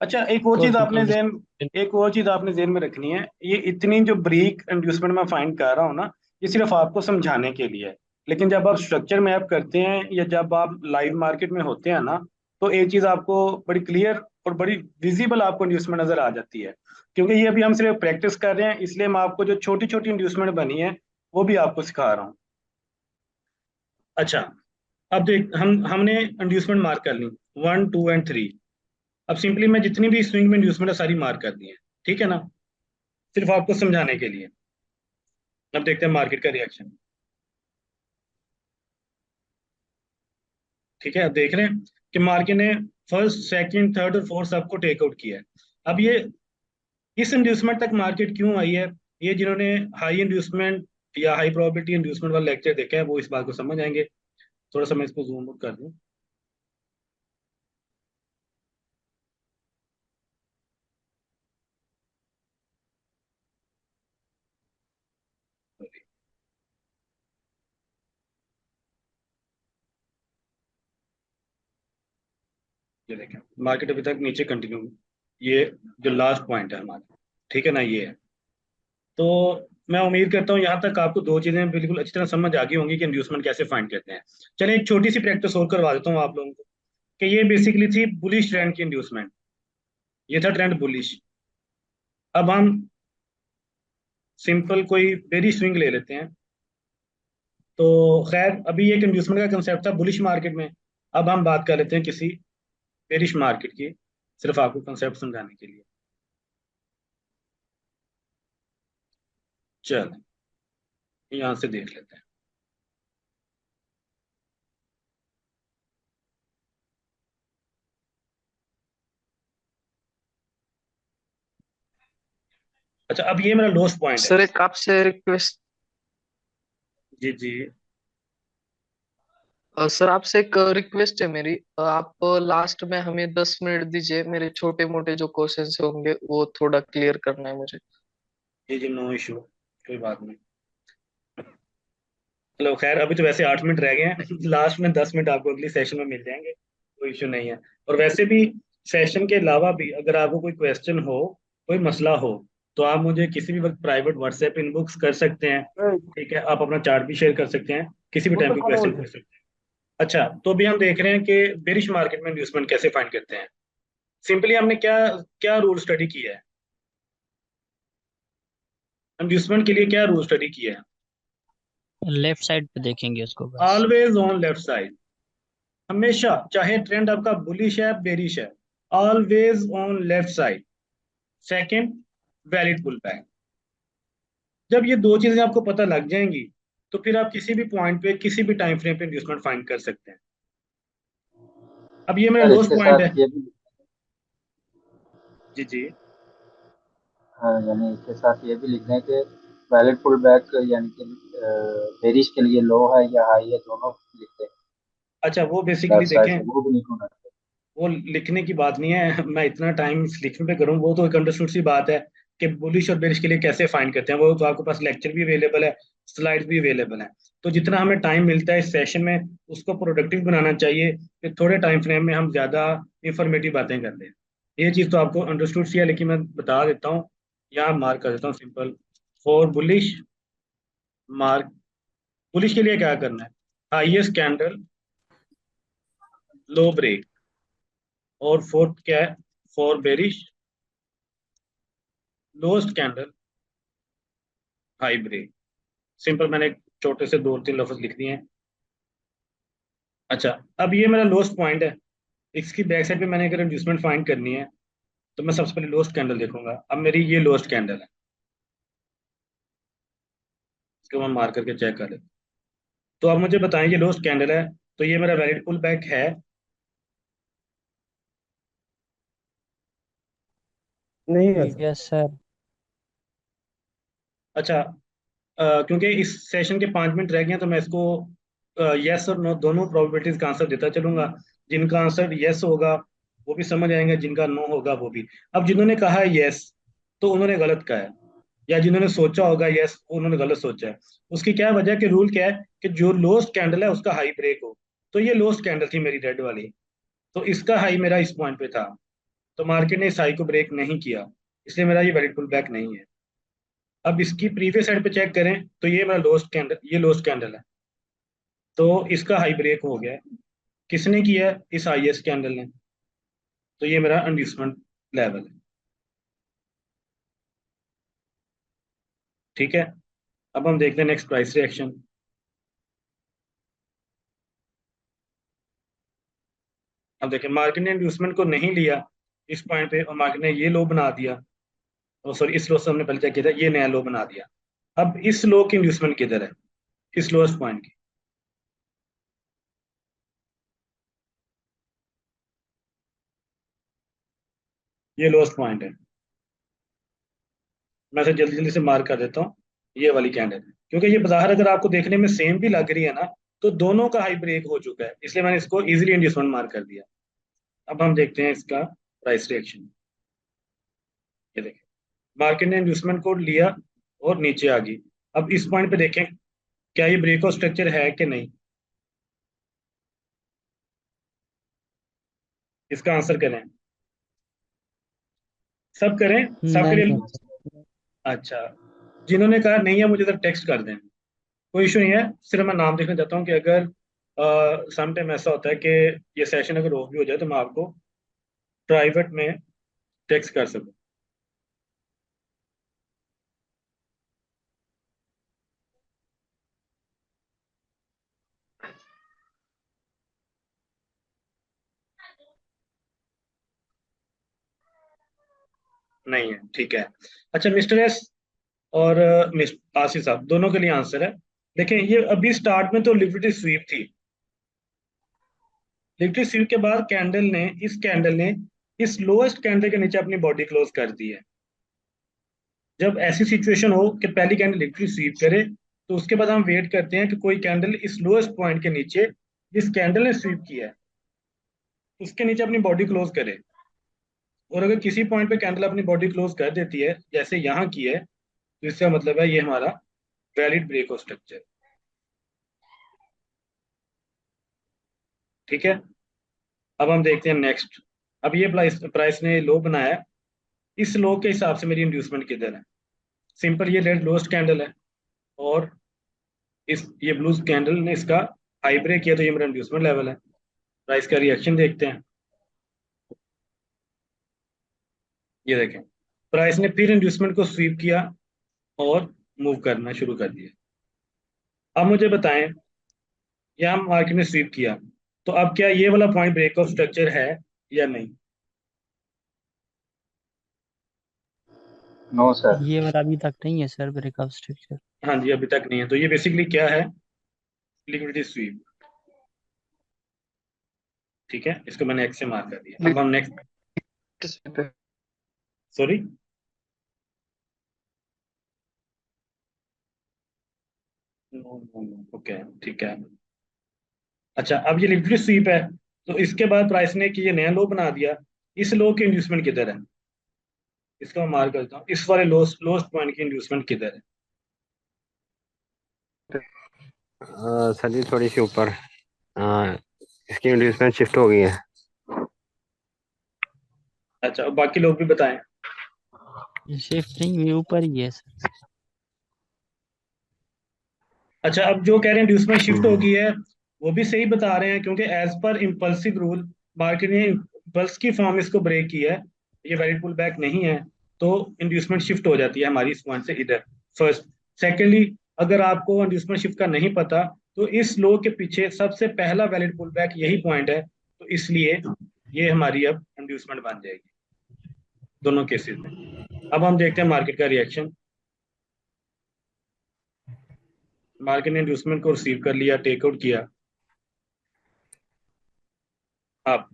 अच्छा, टोटल टोटल। एक और चीज आपने जेहन में रखनी है, ये इतनी जो ब्रीक इंड्यूसमेंट मैं फाइंड कर रहा हूँ ना, ये सिर्फ आपको समझाने के लिए है। लेकिन जब आप स्ट्रक्चर मैप करते हैं या जब आप लाइव मार्केट में होते हैं ना, तो एक चीज आपको बड़ी क्लियर और बड़ी विजिबल आपको इंड्यूसमेंट नजर आ जाती है। क्योंकि ये अभी हम सिर्फ प्रैक्टिस कर रहे हैं, इसलिए मैं आपको जो छोटी छोटी इंड्यूसमेंट बनी है वो भी आपको सिखा रहा हूँ। अच्छा, अब देख, हमने इंड्यूसमेंट मार्क कर ली, 1 2 एंड 3। अब सिंपली मैं जितनी भी स्विंग में इंड्यूसमेंट है सारी मार्क कर दी है। ठीक है ना, सिर्फ आपको समझाने के लिए। अब देखते हैं मार्केट का रिएक्शन। ठीक है, अब देख रहे हैं कि मार्केट ने फर्स्ट सेकंड थर्ड और फोर्थ सबको टेक आउट किया है। अब ये इस इंड्यूसमेंट तक मार्केट क्यों आई है, ये जिन्होंने हाई इंड्यूसमेंट या हाई प्रोबेबिलिटी इंड्यूसमेंट वाला लेक्चर देखा है वो इस बात को समझ आएंगे। थोड़ा सा मैं इसको जूम आउट कर दूं। ये देखें, मार्केट अभी तक नीचे कंटिन्यू, ये जो लास्ट पॉइंट है हमारा, ठीक है ना, ये है। तो मैं उम्मीद करता हूँ यहाँ तक आपको दो चीजें बिल्कुल अच्छी तरह समझ आ गई होंगी कि इंड्यूसमेंट कैसे फाइंड करते हैं। चलिए एक छोटी सी प्रैक्टिस और करवा देता हूँ आप लोगों को, कि ये बेसिकली थी बुलिश ट्रेंड की इंड्यूसमेंट, ये था ट्रेंड बुलिश। अब हम सिंपल कोई बेरी स्विंग ले लेते हैं। तो खैर, अभी एक इंड्यूसमेंट का कंसेप्ट था बुलिश मार्केट में। अब हम बात कर लेते हैं किसी बेरिश मार्केट की, सिर्फ आपको कंसेप्ट समझाने के लिए। चल, यहाँ से देख लेते हैं। अच्छा, अब ये मेरा लोस्ट पॉइंट है। सर एक आपसे रिक्वेस्ट, जी जी। सर आपसे एक रिक्वेस्ट है मेरी। आप लास्ट में हमें 10 मिनट दीजिए, मेरे छोटे मोटे जो क्वेश्चंस होंगे वो थोड़ा क्लियर करना है मुझे। जी जी, नो इशू, कोई बात नहीं। चलो खैर, अभी तो वैसे 8 मिनट रह गए हैं। लास्ट में 10 मिनट आपको अगली सेशन में मिल जाएंगे, कोई इशू नहीं है। और वैसे भी सेशन के अलावा भी अगर आपको कोई क्वेश्चन हो, कोई मसला हो, तो आप मुझे किसी भी वक्त प्राइवेट व्हाट्सएप इनबॉक्स कर सकते हैं। ठीक है, आप अपना चार्ट भी शेयर कर सकते हैं, किसी भी टाइम पे क्वेश्चन पूछ सकते हैं। अच्छा, तो अभी हम देख रहे हैं कि बेरिश मार्केट में इंड्यूसमेंट कैसे फाइंड करते हैं। सिंपली हमने क्या क्या रूल स्टडी किया है, इंड्यूसमेंट के लिए क्या रूल स्टडी किया है? लेफ्ट साइड पे देखेंगे उसको बस। ऑलवेज ऑन लेफ्ट साइड, हमेशा, चाहे ट्रेंड आपका बुलिश है बेरिश है, always on left side. Second, valid pull back. जब ये दो चीजें आपको पता लग जाएंगी, तो फिर आप किसी भी पॉइंट पे किसी भी टाइम फ्रेम पे इंड्यूसमेंट फाइंड कर सकते हैं। अब ये मेरा सर लोस्ट इसके पॉइंट है। साथ ये भी, जी जी। हाँ, यानी इसके साथ ये भी लिख दें कि वैलिड पुल बैक यानी कि बेरिश के लिए लो है या हाई है, दोनों लिख दें। अच्छा, वो बेसिकली लेफ्ट साइड देखें, से वो भी नहीं होना चाहिए। वो लिखने की बात नहीं है। मैं इतना टाइम इस लिखने पे करूँ, वो तो एक अंडरस्टूड सी बात है कि बुलिश और बेरिश के लिए कैसे फाइंड करते हैं। वो तो आपके पास लेक्चर भी अवेलेबल है, स्लाइड्स भी अवेलेबल है। तो जितना हमें टाइम मिलता है इस सेशन में, उसको प्रोडक्टिव बनाना चाहिए कि थोड़े टाइम फ्रेम में हम ज्यादा इंफॉर्मेटिव बातें कर लें। ये चीज़ तो आपको अंडरस्टूड सी है, लेकिन मैं बता देता हूँ, यहाँ मार्क कर देता हूँ simple. For bullish mark, bullish के लिए क्या करना है? Highest candle, low break. और फोर्थ क्या है? For bearish, lowest candle, high break. Simple, मैंने एक छोटे से दो तीन लफ्ज लिख दिए हैं। अच्छा, अब ये मेरा लोस्ट पॉइंट है। इसकी बैक साइड पे मैंने अगर इंड्यूसमेंट फाइंड करनी है, तो मैं सबसे पहले लोस्ट कैंडल देखूंगा। अब मेरी ये लोस्ट कैंडल है, इसको मैं मार्क करके चेक कर लेता हूं। तो अब मुझे बताएं, ये लोस्ट कैंडल है, तो ये मेरा वैलिड पुल बैक है? नहीं है सर। Yes sir. अच्छा, क्योंकि इस सेशन के 5 मिनट रह गए हैं, तो मैं इसको यस और नो दोनों प्रोबेबिलिटीज का आंसर देता चलूंगा। जिनका आंसर यस होगा वो भी समझ आएंगे, जिनका नो होगा वो भी। अब जिन्होंने कहा है यस, तो उन्होंने गलत कहा है, या जिन्होंने सोचा होगा यस, उन्होंने गलत सोचा है। उसकी क्या वजह, कि रूल क्या है कि जो लोस्ट कैंडल है उसका हाई ब्रेक हो। तो ये लोस्ट कैंडल थी मेरी रेड वाली, तो इसका हाई मेरा इस पॉइंट पे था, तो मार्केट ने इस हाई को ब्रेक नहीं किया, इसलिए मेरा ये वैलिड पुल बैक नहीं है। अब इसकी प्रीवियस साइड पे चेक करें, तो ये मेरा लोस्ट कैंडल, ये लोस्ट कैंडल है, तो इसका हाई ब्रेक हो गया है। किसने किया है? इस हाईएस्ट कैंडल ने। तो ये मेरा इंड्यूसमेंट लेवल है। ठीक है, अब हम देखते हैं नेक्स्ट प्राइस रिएक्शन। अब देखें, मार्केट ने इंड्यूसमेंट को नहीं लिया इस पॉइंट पे, और मार्केट ने ये लो बना दिया। और सॉरी, इस लो से हमने पहले चेक किया था, ये नया लो बना दिया। अब इस लो की इंड्यूसमेंट किधर है? इस लोएस्ट पॉइंट की। ये लोएस्ट पॉइंट है, मैं इसे जल्दी जल्दी से मार्क कर देता हूँ। ये वाली कैंडल, क्योंकि ये बाहर अगर आपको देखने में सेम भी लग रही है ना, तो दोनों का हाई ब्रेक हो चुका है, इसलिए मैंने इसको इजीली इंड्यूसमेंट मार्क कर दिया। अब हम देखते हैं इसका प्राइस रिएक्शन। ये देखें, मार्केट ने इंड्यूसमेंट कोड लिया और नीचे आ गई। अब इस पॉइंट पे देखें, क्या ये ब्रेकआउट स्ट्रक्चर है कि नहीं? इसका आंसर करें, सब करें, सबके नहीं लिए। है सर। अच्छा, जिन्होंने कहा नहीं है मुझे तो टेक्स्ट कर दें, कोई इशू नहीं है। सिर्फ मैं नाम देखना चाहता हूँ कि अगर सम टाइम ऐसा होता है कि ये सेशन अगर ऑफ भी हो जाए, तो मैं आपको प्राइवेट में टेक्स्ट कर सकूँ। नहीं है, ठीक है। अच्छा मिस्टर एस और मिस्टर आसिफ साहब दोनों के लिए आंसर है। देखें ये अभी स्टार्ट में तो लिक्विडिटी स्वीप थी। लिक्विडिटी स्वीप के बाद कैंडल ने इस लोएस्ट कैंडल के नीचे अपनी बॉडी क्लोज कर दी है। जब ऐसी सिचुएशन हो कि पहली कैंडल लिक्विडिटी स्वीप करे, तो उसके बाद हम वेट करते हैं कि कोई कैंडल इस लोएस्ट पॉइंट के नीचे जिस कैंडल ने स्वीप किया है उसके नीचे अपनी बॉडी क्लोज करे। और अगर किसी पॉइंट पे कैंडल अपनी बॉडी क्लोज कर देती है जैसे यहाँ की है, तो इसका मतलब है ये हमारा वैलिड ब्रेक ऑफ स्ट्रक्चर। ठीक है, अब हम देखते हैं नेक्स्ट। अब ये प्राइस ने लो बनाया है, इस लो के हिसाब से मेरी इंड्यूसमेंट किधर है। सिंपल, ये रेड लोएस्ट कैंडल है और इस ये ब्लू कैंडल ने इसका हाई ब्रेक किया, तो ये मेरा इंड्यूसमेंट लेवल है। प्राइस का रिएक्शन देखते हैं। ये देखें, प्राइस ने फिर इंड्यूसमेंट को स्वीप किया और मूव करना शुरू कर दिया। अब मुझे बताएं, यहाँ मार्केट ने स्वीप किया, तो अब क्या ये वाला पॉइंट ब्रेक ऑफ स्ट्रक्चर है या नहीं? No sir. ये वाला अभी तक नहीं है सर, ब्रेकअप स्ट्रक्चर। हाँ जी, अभी तक नहीं है। तो ये बेसिकली क्या है? Liquidity SVEEP. ठीक है, इसको मैंने एक्स से मार्क कर दिया। अब हम नेक्स्ट, सॉरी, ओके ठीक है। अच्छा, अब ये लिक्विडिटी स्वीप है, तो इसके बाद प्राइस ने कि ये नया लो बना दिया। इस लो की इंड्यूसमेंट किधर है? इसको मैं मार्क करता हूँ, इस वाले लोस्ट पॉइंट की इंड्यूसमेंट किधर है? सर जी थोड़ी सी ऊपर। इसकी इंड्यूसमेंट शिफ्ट हो गई है। अच्छा, अब बाकी लोग भी बताएं। शिफ्टिंग में ऊपर ही है सर। अच्छा, अब जो कह रहे हैं इंड्यूसमेंट शिफ्ट हो गई है वो भी सही बता रहे हैं, क्योंकि as per impulsive rule market ने इम्पल्स की फॉर्म इसको ब्रेक की है। ये वैलिड पुल बैक नहीं है, तो इंड्यूसमेंट शिफ्ट हो जाती है हमारी इस पॉइंट से इधर। फर्स्ट। सेकेंडली, अगर आपको इंड्यूसमेंट शिफ्ट का नहीं पता, तो इस लो के पीछे सबसे पहला वैलिड पुल बैक यही पॉइंट है, तो इसलिए ये हमारी अब इंड्यूसमेंट बन जाएगी दोनों केसेस में। अब हम देखते हैं मार्केट का रिएक्शन। मार्केट ने इंड्यूसमेंट को रिसीव कर लिया, टेकआउट किया। अब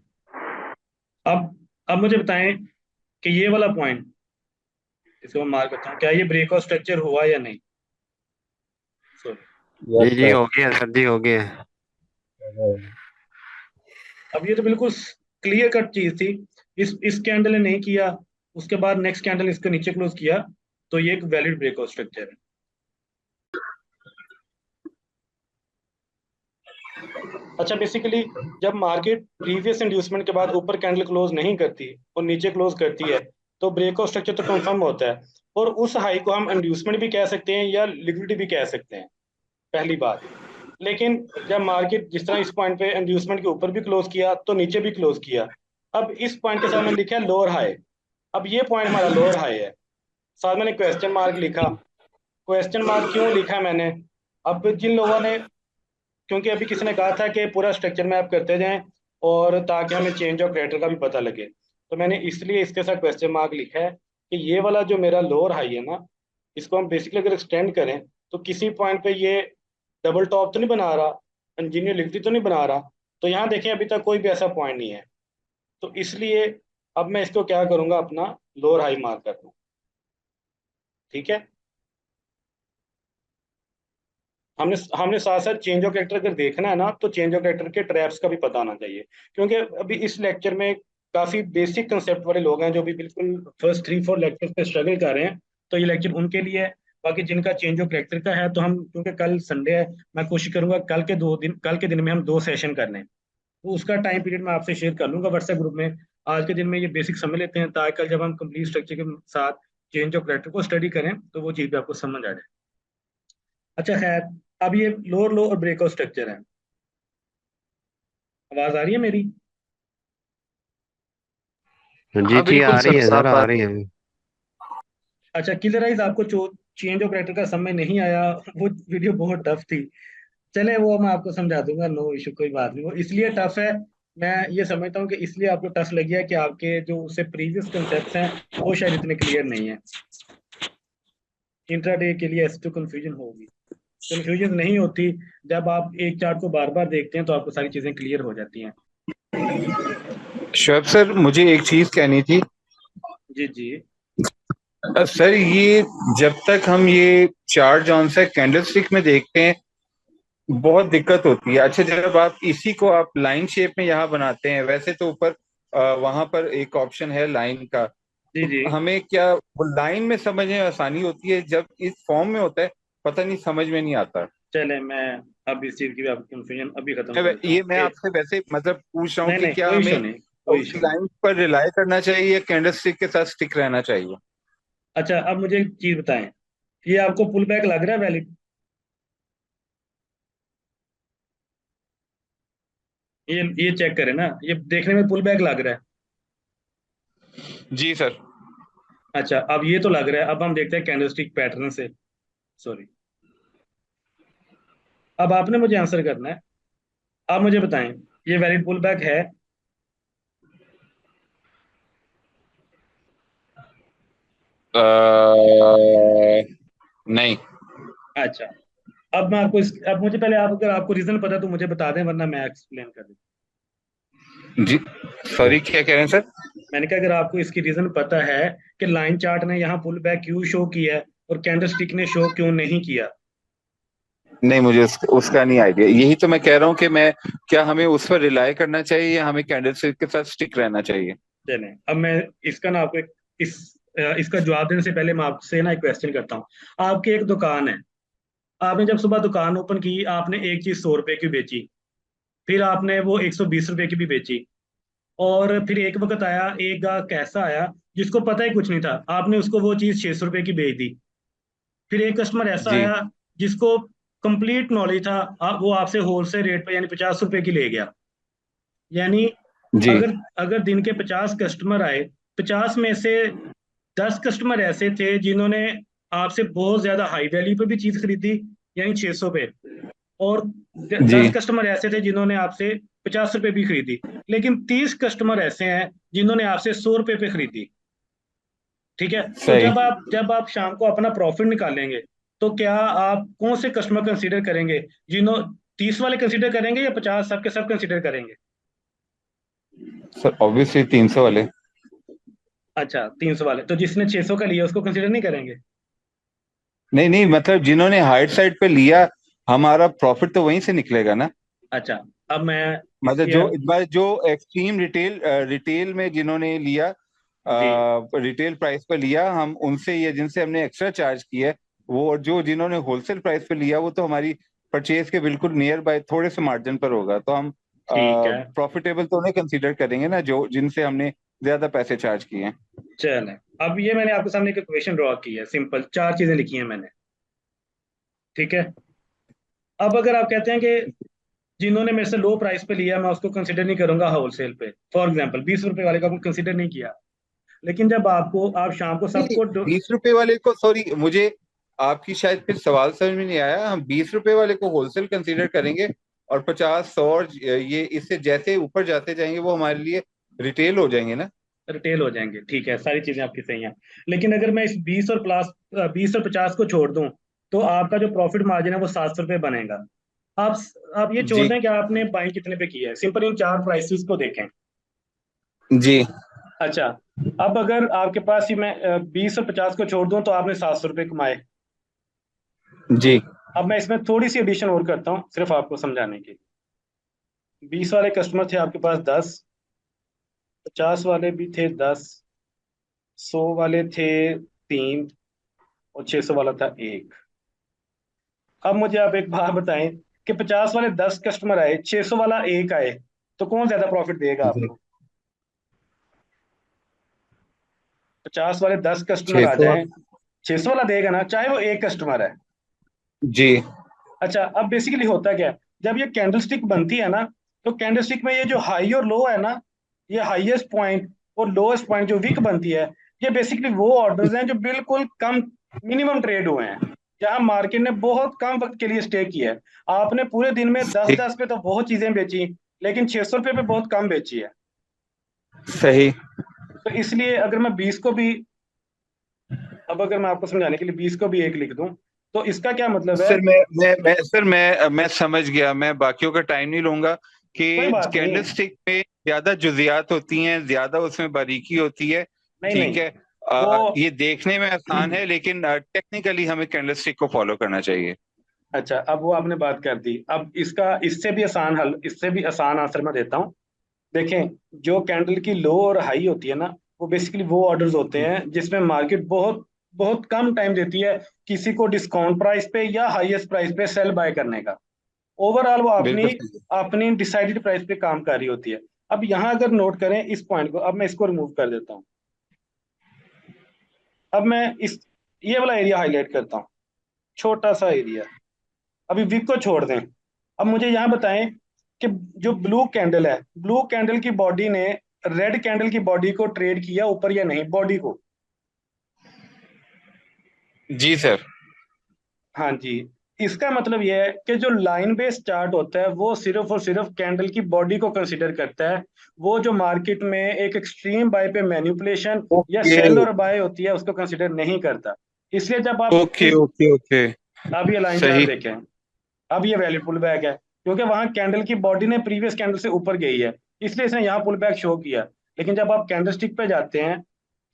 अब मुझे बताएं कि ये वाला पॉइंट, इसको मैं मार्क करता हूँ, क्या ये ब्रेक ऑफ स्ट्रक्चर हुआ या नहीं? सॉरी, जी यस जी सर। हो गया सर जी, हो गया। अब ये तो बिल्कुल क्लियर कट चीज थी। इस कैंडल ने नहीं किया, उसके बाद नेक्स्ट कैंडल इसके नीचे क्लोज किया, तो ये एक वैलिड ब्रेक ऑफ स्ट्रक्चर है। अच्छा, बेसिकली जब मार्केट प्रीवियस इंड्यूसमेंट के बाद ऊपर कैंडल क्लोज नहीं करती और नीचे क्लोज करती है, तो ब्रेक ऑफ स्ट्रक्चर तो कंफर्म होता है, और उस हाई को हम इंड्यूसमेंट भी कह सकते हैं या लिक्विडिटी भी कह सकते हैं, पहली बात। लेकिन जब मार्केट जिस तरह इस पॉइंट पे इंड्यूसमेंट के ऊपर भी क्लोज किया तो नीचे भी क्लोज किया। अब इस पॉइंट के साथ मैंने लिखा है लोअर हाई। अब ये पॉइंट हमारा लोअर हाई है, साथ मैंने क्वेश्चन मार्क लिखा। क्वेश्चन मार्क क्यों लिखा मैंने? अब जिन लोगों ने, क्योंकि अभी किसी ने कहा था कि पूरा स्ट्रक्चर मैप करते जाएं और ताकि हमें चेंज ऑफ कैरेक्टर का भी पता लगे, तो मैंने इसलिए इसके साथ क्वेश्चन मार्क लिखा है कि ये वाला जो मेरा लोअर हाई है ना, इसको हम बेसिकली अगर एक्सटेंड करें तो किसी पॉइंट पे ये डबल टॉप तो नहीं बना रहा, इंजीनियर लिखती तो नहीं बना रहा। तो यहाँ देखें अभी तक कोई भी ऐसा पॉइंट नहीं है, तो इसलिए अब मैं इसको क्या करूंगा, अपना लोअर हाई मार्क कर दूँ। ठीक है, हमने हमने साथ साथ चेंज ऑफ कैरेक्टर अगर देखना है ना, तो चेंज ऑफ कैरेक्टर के ट्रैप्स का भी पता होना चाहिए, क्योंकि अभी इस लेक्चर में काफी बेसिक कंसेप्ट वाले लोग हैं जो भी बिल्कुल फर्स्ट 3-4 लेक्चर पे स्ट्रगल कर रहे हैं, तो ये लेक्चर उनके लिए है। बाकी जिनका चेंज ऑफ कैरेक्टर का है, तो हम, क्योंकि कल संडे है, मैं कोशिश करूंगा कल के दिन में हम 2 सेशन कर लें, तो उसका टाइम पीरियड मैं आपसे शेयर कर लूंगा व्हाट्सएप ग्रुप में। आज के दिन में ये बेसिक समझ लेते हैं, ताकि कल जब हम कंप्लीट स्ट्रक्चर के साथ चेंज ऑफ कैरेक्टर को स्टडी करें तो वो चीज़ भी आपको समझ आ जाए। अच्छा खैर, अब ये लोअर लो और ब्रेकआउट स्ट्रक्चर है। आवाज आ रही है मेरी? जी हाँ जी बिल्कुल आ रही सर, है सर, साफ आ बात। रही है। अच्छा, क्लियराइज आपको चेंज ऑफ कैरेक्टर का समझ नहीं आया? वो वीडियो बहुत टफ थी। चले, वो मैं आपको समझा दूंगा, नो इशू, कोई बात नहीं। वो इसलिए टफ है मैं ये समझता हूँ कि इसलिए आपको टफ लग गया कि आपके जो उससे प्रीवियस कंसेप्ट हैं वो शायद इतने क्लियर नहीं है। इंट्राडे के लिए ऐसे तो कंफ्यूजन होगी, कंफ्यूजन नहीं होती। जब आप एक चार्ट को बार बार देखते हैं तो आपको सारी चीजें क्लियर हो जाती हैं। शोएब सर, मुझे एक चीज कहनी थी। जी जी। सर, ये जब तक हम ये चार्ट जौन सा कैंडल स्टिक में देखते हैं बहुत दिक्कत होती है। अच्छा, जब आप इसी को आप लाइन शेप में यहाँ बनाते हैं, वैसे तो ऊपर वहां पर एक ऑप्शन है लाइन का, जी जी। तो हमें क्या वो लाइन में समझने में आसानी होती है, जब इस फॉर्म में होता है पता नहीं, समझ में नहीं आता। चले मैं अब इस चीज की भी आपकी कंफ्यूजन अभी खत्म करता हूँ ये मैं कि आपसे वैसे मतलब पूछ रहा हूँ नहीं कि नहीं, क्या कोई इशू हमें नहीं, कोई उस इशू नहीं। लाइन पर रिलाई करना चाहिए या कैंडल स्टिक के साथ स्टिक रहना चाहिए? अच्छा, अब मुझे एक चीज बताएं, ये आपको पुल बैक लग रहा है वैलिड? ये चेक करें ना, ये देखने में पुल बैक लग रहा है। जी सर। अच्छा, अब ये तो लग रहा है। अब हम देखते हैं कैंडलस्टिक पैटर्न से। सॉरी, अब आपने मुझे आंसर करना है। आप मुझे बताएं, ये वैलिड पुल बैक है? नहीं। अच्छा, अब मैं आपको अब मुझे पहले, आप अगर आपको रीजन पता है तो मुझे बता दें, वरना मैं एक्सप्लेन कर दूं। जी, सॉरी, क्या कह रहे हैं सर? मैंने कहा अगर आपको इसकी रीजन पता है कि लाइन चार्ट ने यहाँ पुल बैक क्यों शो किया है और कैंडलस्टिक ने शो क्यों नहीं किया। नहीं, मुझे उसका नहीं आइडिया। यही तो मैं कह रहा हूँ कि मैं क्या हमें उस पर रिलाई करना चाहिए या हमें कैंडल स्टिक के साथ स्टिक रहना चाहिए? चलें, अब मैं इसका ना आपको इसका जवाब देने से पहले मैं आपसे ना एक क्वेश्चन करता हूँ। आपकी एक दुकान है, आपने जब सुबह दुकान ओपन की, आपने एक चीज 100 रुपए की बेची, फिर आपने वो 120 रुपए की भी बेची, और फिर एक वक्त आया, एक ग्राहक ऐसा आया जिसको पता ही कुछ नहीं था, आपने उसको वो चीज 600 रुपए की बेच दी। फिर एक कस्टमर ऐसा जी। आया जिसको कंप्लीट नॉलेज था, वो आपसे होलसेल रेट पे यानी 50 रुपए की ले गया। यानी जी। अगर अगर दिन के 50 कस्टमर आए, 50 में से 10 कस्टमर ऐसे थे जिन्होंने आपसे बहुत ज्यादा हाई वैल्यू पे भी चीज खरीदी, यानी 600 पे, और जी। 10 कस्टमर ऐसे थे जिन्होंने आपसे 50 रुपए भी खरीदी। लेकिन 30 कस्टमर ऐसे हैं जिन्होंने आपसे 100 रुपए पे खरीदी। ठीक है, तो सही। जब आप शाम को अपना प्रॉफिट निकालेंगे, तो क्या आप कौन से कस्टमर कंसीडर करेंगे? जिन्हों 30 वाले कंसीडर करेंगे या 50, सबके सब कंसीडर करेंगे? सर ऑब्वियसली 300 वाले। अच्छा, 300 वाले, तो जिसने 600 का लिया उसको कंसीडर नहीं करेंगे? नहीं नहीं, मतलब जिन्होंने हाइट साइड पे लिया, हमारा प्रॉफिट तो वहीं से निकलेगा ना। अच्छा, अब मैं मतलब इसकी जो एक्सट्रीम रिटेल रिटेल में जिन्होंने लिया, जी रिटेल प्राइस पे लिया, हम उनसे या जिनसे हमने एक्स्ट्रा चार्ज किया है, वो, और जो जिन्होंने होलसेल प्राइस पे लिया, वो तो हमारी परचेज के बिल्कुल नियर बाय थोड़े से मार्जिन पर होगा, तो हम ठीक है। प्रॉफिटेबल तो उन्हें कंसीडर करेंगे ना, जो जिनसे हमने ज्यादा पैसे चार्ज किए हैं। चलें, अब ये मैंने आपके सामने एक इक्वेशन ड्रॉ की है, सिंपल 4 चीजें लिखी हैं मैंने। ठीक है, अब अगर आप कहते हैं कि जिन्होंने मेरे से लो प्राइस पे लिया मैं उसको कंसीडर नहीं करूंगा होलसेल पे, फॉर एग्जांपल 20 रुपए वाले का कंसीडर नहीं किया, लेकिन जब आप शाम को नहीं, सबको 20 रुपए वाले को, सॉरी, मुझे आपकी शायद फिर सवाल समझ में नहीं आया। हम 20 रुपए वाले को होलसेल कंसीडर करेंगे, और 50, 100 और ये इससे जैसे ऊपर जाते जाएंगे वो हमारे लिए रिटेल हो जाएंगे ना। रिटेल हो जाएंगे। ठीक है, सारी चीजें आपकी सही हैं। लेकिन अगर मैं इस 20 और 50 को छोड़ दूं, तो आपका जो प्रॉफिट मार्जिन है वो 700 रुपये बनेगा। आप आप ये छोड़ जी। दें कि आपने बाइंग कितने पे किया है, सिंपल इन 4 प्राइसेस को देखें। जी। अच्छा, अब अगर आपके पास ही मैं 20 और 50 को छोड़ दूं तो आपने 700 रुपये कमाए। जी। अब मैं इसमें थोड़ी सी एडिशन और करता हूँ सिर्फ आपको समझाने के लिए। 20 वाले कस्टमर थे आपके पास 10, 50 वाले भी थे 10, 100 वाले थे 3, और 600 वाला था 1। अब मुझे आप एक बात बताएं कि 50 वाले 10 कस्टमर आए, 600 वाला 1 आए, तो कौन ज्यादा प्रॉफिट देगा जी। आपको? 50 वाले 10 कस्टमर छह आ सौ जाएं, 600 वाला देगा ना, चाहे वो एक कस्टमर है। जी। अच्छा, अब बेसिकली होता क्या है, जब ये कैंडलस्टिक बनती है ना, तो कैंडलस्टिक में ये जो हाई और लो है ना, ये हाईएस्ट पॉइंट और लोएस्ट पॉइंट जो विक बनती है, ये बेसिकली वो ऑर्डर्स हैं जो बिल्कुल कम, मिनिमम ट्रेड हुए हैं, जहां मार्केट ने बहुत कम वक्त के लिए स्टे किया है। आपने पूरे दिन में 10 10 पे तो बहुत चीजें बेची, लेकिन 600 रुपये पे बहुत कम बेची है। सही। तो इसलिए अगर मैं 20 को भी, अब अगर मैं आपको समझाने के लिए 20 को भी 1 लिख दूं, तो इसका क्या मतलब है? सर मैं समझ गया। मैं बाकियों का टाइम नहीं लूंगा कोई कि बात नहीं, कैंडल स्टिक में ज्यादा जुजियात होती हैं, ज्यादा उसमें बारीकी होती है। नहीं ठीक नहीं, है। वो ये देखने में आसान है, लेकिन टेक्निकली हमें कैंडल स्टिक को फॉलो करना चाहिए। अच्छा, अब वो आपने बात कर दी। अब इसका इससे भी आसान हल, इससे भी आसान आंसर मैं देता हूँ। देखें, जो कैंडल की लो और हाई होती है ना, वो बेसिकली वो ऑर्डर्स होते हैं जिसमें मार्केट बहुत बहुत कम टाइम देती है किसी को डिस्काउंट प्राइस पे या हाईएस्ट प्राइस पे सेल बाय करने का। ओवरऑल वो अपनी बिल्कुल सही। अपनी डिसाइडेड प्राइस पे काम कर रही होती है। अब यहाँ अगर नोट करें इस पॉइंट को, अब मैं इसको रिमूव कर देता हूँ। अब मैं इस ये वाला एरिया हाईलाइट करता हूँ, छोटा सा एरिया। अभी विक को छोड़ दें। अब मुझे यहाँ बताएं कि जो ब्लू कैंडल है, ब्लू कैंडल की बॉडी ने रेड कैंडल की बॉडी को ट्रेड किया ऊपर या नहीं, बॉडी को? जी सर। हाँ जी। इसका मतलब यह है कि जो लाइन बेस्ड चार्ट होता है वो सिर्फ और सिर्फ कैंडल की बॉडी को कंसीडर करता है। वो जो मार्केट में एक एक्सट्रीम बाय पे मैनिपुलेशन या ओके सेल और बाय होती है उसको कंसीडर नहीं करता। इसलिए जब आप ओके इस, ओके ओके। अब ये लाइन चार्ट सही। देखें, अब ये वैलिड पुल बैक है क्योंकि वहां कैंडल की बॉडी ने प्रीवियस कैंडल से ऊपर गई है, इसलिए इसने यहाँ पुल बैक शो किया। लेकिन जब आप कैंडल स्टिक पे जाते हैं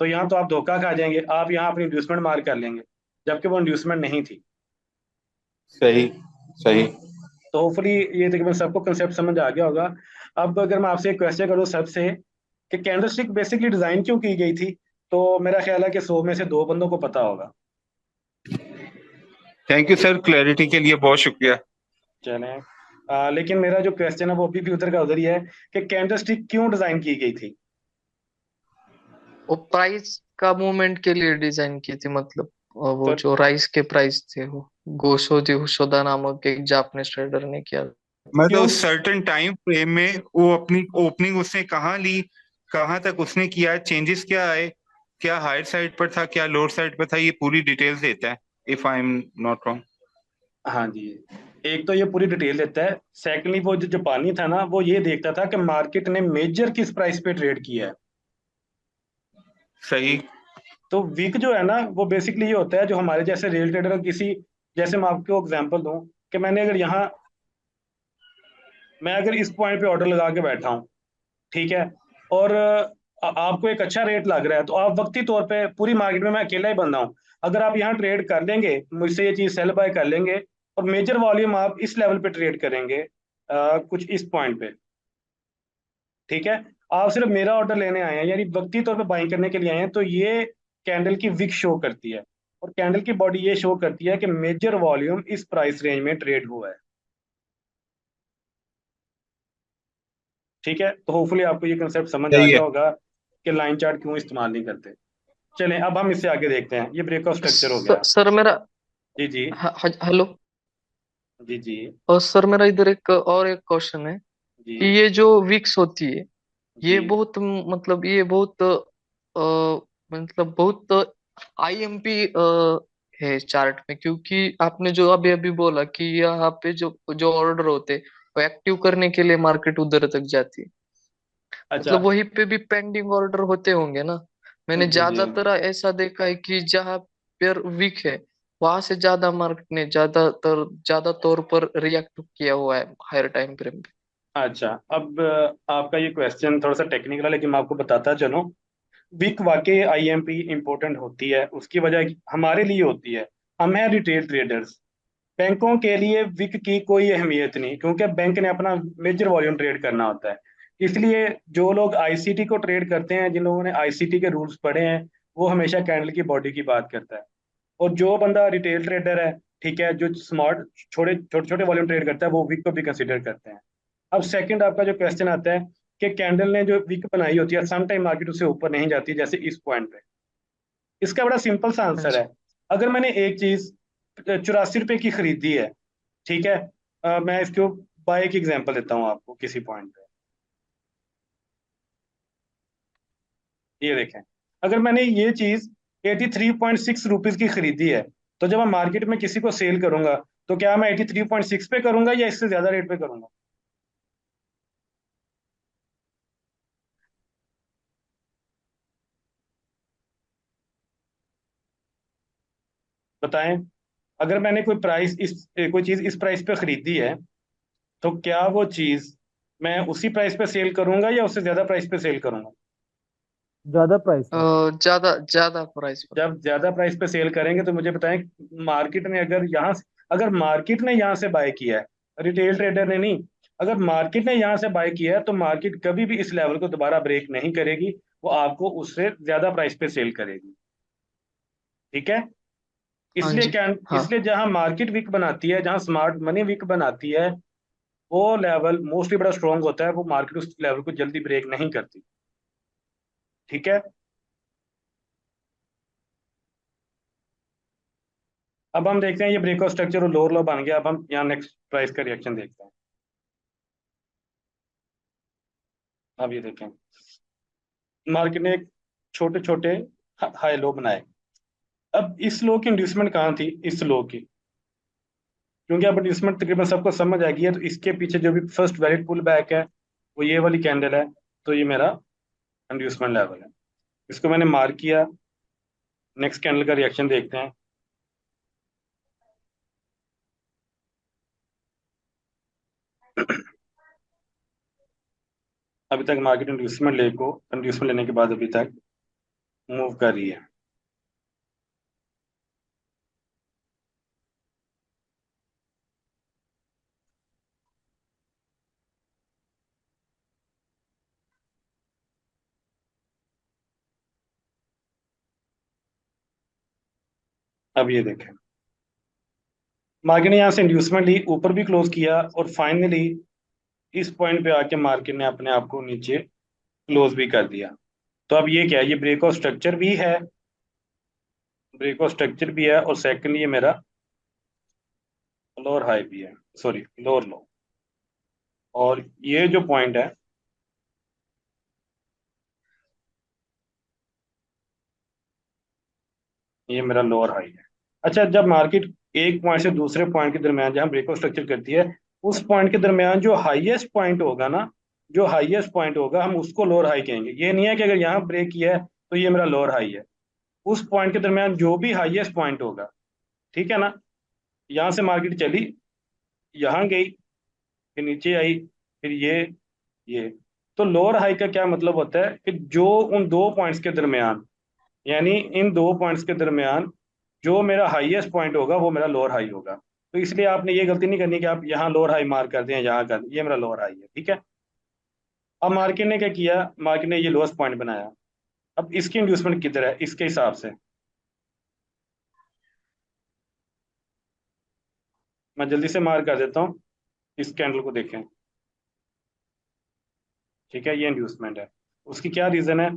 तो यहाँ तो आप धोखा खा जाएंगे, आप यहाँ अपनी इंड्यूसमेंट मार कर लेंगे, जबकि वो इंड्यूसमेंट नहीं थी। सही। सही। तो होपफुली ये तकरीबन सबको कंसेप्ट समझ आ गया होगा। अब अगर मैं आपसे एक क्वेश्चन करूँ सबसे, कि कैंडल स्टिक बेसिकली डिजाइन क्यों की गई थी, तो मेरा ख्याल है कि 100 में से 2 बंदों को पता होगा। थैंक यू सर, क्लैरिटी के लिए बहुत शुक्रिया। चलें, लेकिन मेरा जो क्वेश्चन है वो अभी भी उधर का उधर ही है कि कैंडल स्टिक क्यों डिजाइन की गई थी? वो प्राइस का मूवमेंट के लिए डिजाइन की थी, मतलब वो तो जो राइस के प्राइस थे वो गोशोदी हुशोदा नामक एक जापानीज ट्रेडर ने किया। मतलब क्यों? सर्टेन टाइम फ्रेम में वो अपनी ओपनिंग उसने कहाँ ली, कहाँ तक उसने किया, चेंजेस क्या आए, क्या हायर साइड पर था, क्या लोअर साइड पर था, ये पूरी डिटेल्स देता है, if I am not wrong. हाँ जी, एक तो ये पूरी डिटेल देता है। सेकेंडली वो जो जापानी था ना, वो ये देखता था कि मार्केट ने मेजर किस प्राइस पे ट्रेड किया है। सही। तो वीक जो है ना, वो बेसिकली ये होता है जो हमारे जैसे रियल ट्रेडर किसी, जैसे मैं आपको एग्जांपल दूं कि मैंने अगर यहाँ, मैं अगर इस पॉइंट पे ऑर्डर लगा के बैठा हूँ, ठीक है, और आपको एक अच्छा रेट लग रहा है, तो आप वक्ती तौर पे पूरी मार्केट में मैं अकेला ही बंदा हूँ, अगर आप यहाँ ट्रेड कर लेंगे मुझसे ये चीज सेल बाय कर लेंगे, और मेजर वॉल्यूम आप इस लेवल पे ट्रेड करेंगे, कुछ इस पॉइंट पे, ठीक है, आप सिर्फ मेरा ऑर्डर लेने आए हैं यानी वक्ती तौर पे बाइंग करने के लिए आए हैं, तो ये कैंडल की विक शो करती है, और कैंडल की बॉडी ये शो करती है कि मेजर वॉल्यूम इस प्राइस रेंज में ट्रेड हुआ है। ठीक है, तो होपफुली आपको ये कंसेप्ट समझ आ सही है। गया होगा कि लाइन चार्ट क्यों इस्तेमाल नहीं करते। चलें, अब हम इससे आगे देखते हैं, ये ब्रेकआउट स्ट्रक्चर हो गया। सर मेरा, जी जी। हेलो। जी जी। और सर मेरा इधर एक और एक क्वेश्चन है जी कि ये जो विक्स होती है, जी। ये बहुत मतलब ये बहुत मतलब बहुत आईएमपी है चार्ट में, क्योंकि आपने जो अभी अभी बोला कि यहाँ पे जो जो ऑर्डर होते हैं वो एक्टिव करने के लिए मार्केट उधर तक जाती है, अच्छा। मतलब वहीं पे भी पेंडिंग ऑर्डर होते होंगे ना। मैंने जी जी। ज्यादातर ऐसा देखा है कि जहाँ पेयर वीक है वहां से ज्यादा मार्केट ने ज्यादा तौर पर रिएक्ट किया हुआ है हायर टाइम फ्रेम पे। अच्छा, अब आपका ये क्वेश्चन थोड़ा सा टेक्निकल है, लेकिन मैं आपको बताता चलूं। विक वाकई आईएमपी इंपॉर्टेंट होती है, उसकी वजह हमारे लिए होती है, हम हैं रिटेल ट्रेडर्स। बैंकों के लिए विक की कोई अहमियत नहीं, क्योंकि बैंक ने अपना मेजर वॉल्यूम ट्रेड करना होता है। इसलिए जो लोग आईसीटी को ट्रेड करते हैं, जिन लोगों ने आईसीटी के रूल्स पढ़े हैं, वो हमेशा कैंडल की बॉडी की बात करता है। और जो बंदा रिटेल ट्रेडर है, ठीक है, जो स्मार्ट छोटे छोटे छोटे वॉल्यूम ट्रेड करता है, वो विक को भी कंसिडर करते हैं। अब सेकंड आपका जो क्वेश्चन आता है कि कैंडल ने जो विक बनाई होती है, सम टाइम मार्केट उससे ऊपर नहीं जाती, जैसे इस पॉइंट पे। इसका बड़ा सिंपल सा हाँ आंसर जी। है। अगर मैंने एक चीज 84 रुपए की खरीदी है, ठीक है, मैं इसको बाय एक एग्जांपल देता हूँ आपको किसी पॉइंट पे। ये देखें, अगर मैंने ये चीज 83.6 रुपीज की खरीदी है, तो जब मैं मार्केट में किसी को सेल करूंगा, तो क्या मैं 83.6 पे करूंगा या इससे ज्यादा रेट पे करूंगा? बताएं, अगर मैंने कोई चीज इस प्राइस पे खरीदी है, तो क्या वो चीज मैं उसी प्राइस पे सेल करूंगा या उससे ज्यादा प्राइस पे सेल करूंगा? ज्यादा प्राइस पे। ज्यादा ज्यादा प्राइस पर। जब ज्यादा प्राइस पे सेल करेंगे तो मुझे बताएं, मार्केट ने अगर मार्केट ने यहाँ से बाय किया है, रिटेल ट्रेडर ने नहीं, अगर मार्केट ने यहाँ से बाय किया है तो मार्केट कभी भी इस लेवल को दोबारा ब्रेक नहीं करेगी, वो आपको उससे ज्यादा प्राइस पे सेल करेगी। ठीक है? हाँ इसलिए जी। क्या, हाँ। इसलिए जहां मार्केट वीक बनाती है, जहां स्मार्ट मनी वीक बनाती है, वो लेवल मोस्टली बड़ा स्ट्रांग होता है, वो मार्केट उस लेवल को जल्दी ब्रेक नहीं करती। ठीक है? अब हम देखते हैं ये ब्रेकआउट स्ट्रक्चर और लोअर लो बन गया। अब हम यहाँ नेक्स्ट प्राइस का रिएक्शन देखते हैं। अब ये देखें, मार्केट ने एक छोटे छोटे हाई लो बनाए। अब इस लो की इंड्यूसमेंट कहाँ थी? इस लो की, क्योंकि अब इंड्यूसमेंट तकरीबन सबको समझ आ गई है, तो इसके पीछे जो भी फर्स्ट वैलिड पुल बैक है वो ये वाली कैंडल है, तो ये मेरा इंड्यूसमेंट लेवल है। इसको मैंने मार्क किया। नेक्स्ट कैंडल का रिएक्शन देखते हैं। अभी तक मार्केट इंड्यूसमेंट लेने के बाद अभी तक मूव कर रही है। अब ये देखें, मार्केट ने यहाँ से इंड्यूसमेंट ली, ऊपर भी क्लोज किया, और फाइनली इस पॉइंट पे आके मार्केट ने अपने आप को नीचे क्लोज भी कर दिया। तो अब ये क्या है? ये ब्रेकआउट स्ट्रक्चर भी है, और सेकंड ये मेरा लोअर हाई भी है, सॉरी लोअर लो। और ये जो पॉइंट है, ये मेरा लोअर हाई है। अच्छा, जब मार्केट एक पॉइंट से दूसरे पॉइंट के दरमियान जहाँ ब्रेकआउट स्ट्रक्चर करती है, उस पॉइंट के दरमियान जो हाईएस्ट पॉइंट होगा ना, जो हाईएस्ट पॉइंट होगा हम उसको लोअर हाई कहेंगे। ये नहीं है कि अगर यहाँ ब्रेक किया है तो ये मेरा लोअर हाई है। उस पॉइंट के दरमियान जो भी हाईएस्ट पॉइंट होगा, ठीक है ना? यहाँ से मार्केट चली, यहाँ गई, फिर नीचे आई, फिर ये तो लोअर हाई का क्या मतलब होता है कि जो उन दो पॉइंट्स के दरमियान, यानी इन दो पॉइंट्स के दरमियान जो मेरा हाईएस्ट पॉइंट होगा वो मेरा लोअर हाई होगा। तो इसलिए आपने ये गलती नहीं करनी कि आप यहाँ लोअर हाई मार्क कर दें, यहाँ कर दें। ये मेरा लोअर हाई है, ठीक है? अब मार्केट ने क्या किया? मार्केट ने ये लोएस्ट पॉइंट बनाया। अब इसकी इंड्यूसमेंट किधर है इसके हिसाब से? मैं जल्दी से मार्क कर देता हूँ। इस कैंडल को देखें, ठीक है? ये इंड्यूसमेंट है। उसकी क्या रीजन है?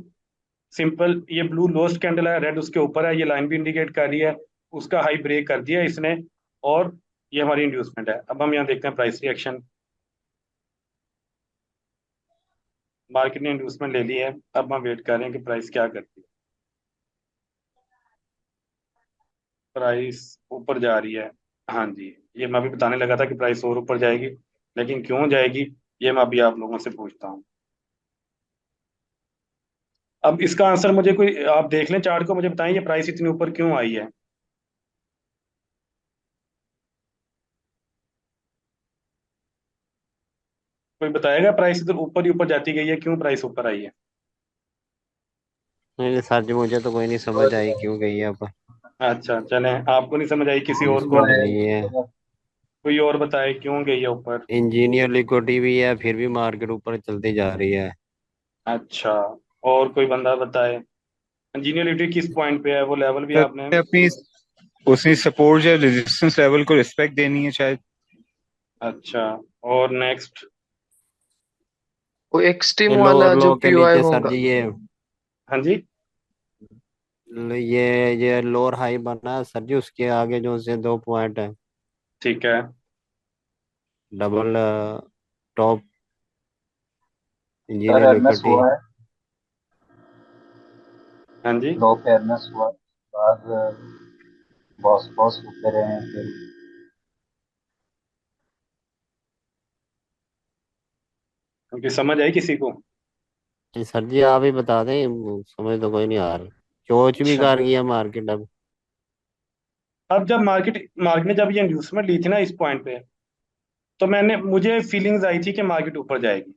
सिंपल, ये ब्लू लोएस्ट कैंडल है, रेड उसके ऊपर है, ये लाइन भी इंडिकेट कर रही है उसका हाई ब्रेक कर दिया इसने, और ये हमारी इंड्यूसमेंट है। अब हम यहाँ देखते हैं प्राइस रिएक्शन। मार्केट ने इंड्यूसमेंट ले ली है, अब हम वेट कर रहे हैं कि प्राइस क्या करती है। प्राइस ऊपर जा रही है। हाँ जी, ये मैं अभी बताने लगा था कि प्राइस और ऊपर जाएगी, लेकिन क्यों जाएगी ये मैं अभी आप लोगों से पूछता हूँ। अब इसका आंसर मुझे कोई, आप देख लें चार्ट को, मुझे बताएं ये प्राइस इतनी ऊपर क्यों आई है? कोई बताएगा प्राइस इधर ऊपर ही ऊपर जाती गई है, क्यों प्राइस ऊपर आई है? नहीं सर जी, मुझे तो कोई नहीं समझ आई क्यों गई है अब। अच्छा चलें, आपको नहीं समझ आई, किसी और को, इंड्यूसमेंट नहीं है। कोई और बताए क्यों गई है ऊपर? इंजीनियर लिक्विडिटी भी है, फिर भी मार्केट ऊपर चलती जा रही है। अच्छा, और कोई बंदा बताए इंजीनियरिटी किस पॉइंट पे है, वो लेवल भी आपने? तो अपनी उसी सपोर्ट या रेजिस्टेंस लेवल को रिस्पेक्ट देनी है शायद। अच्छा, और नेक्स्ट? वो एक्सट्रीम ये वाला लोअर जो लो के पीओआई नीचे सर होगा। जी, ये हाँ जी, ये लोअर हाई बना है सर जी, उसके आगे जो से 2 पॉइंट है। ठीक है। Double top sir engineer MS liquidity. हुआ है, हाँ जी, लो पे एमएस हुआ है, बाद बॉस बॉस होते रहे हैं फिर। क्योंकि समझ आई किसी को? सर जी आप ही बता दें, समझ तो कोई नहीं आ रही। चोच भी अच्छा, कर गया मार्केट अब। अब जब मार्केट मार्केट ने जब ये इंड्यूसमेंट ली थी ना इस पॉइंट पे, तो मुझे फीलिंग्स आई थी कि मार्केट ऊपर जाएगी।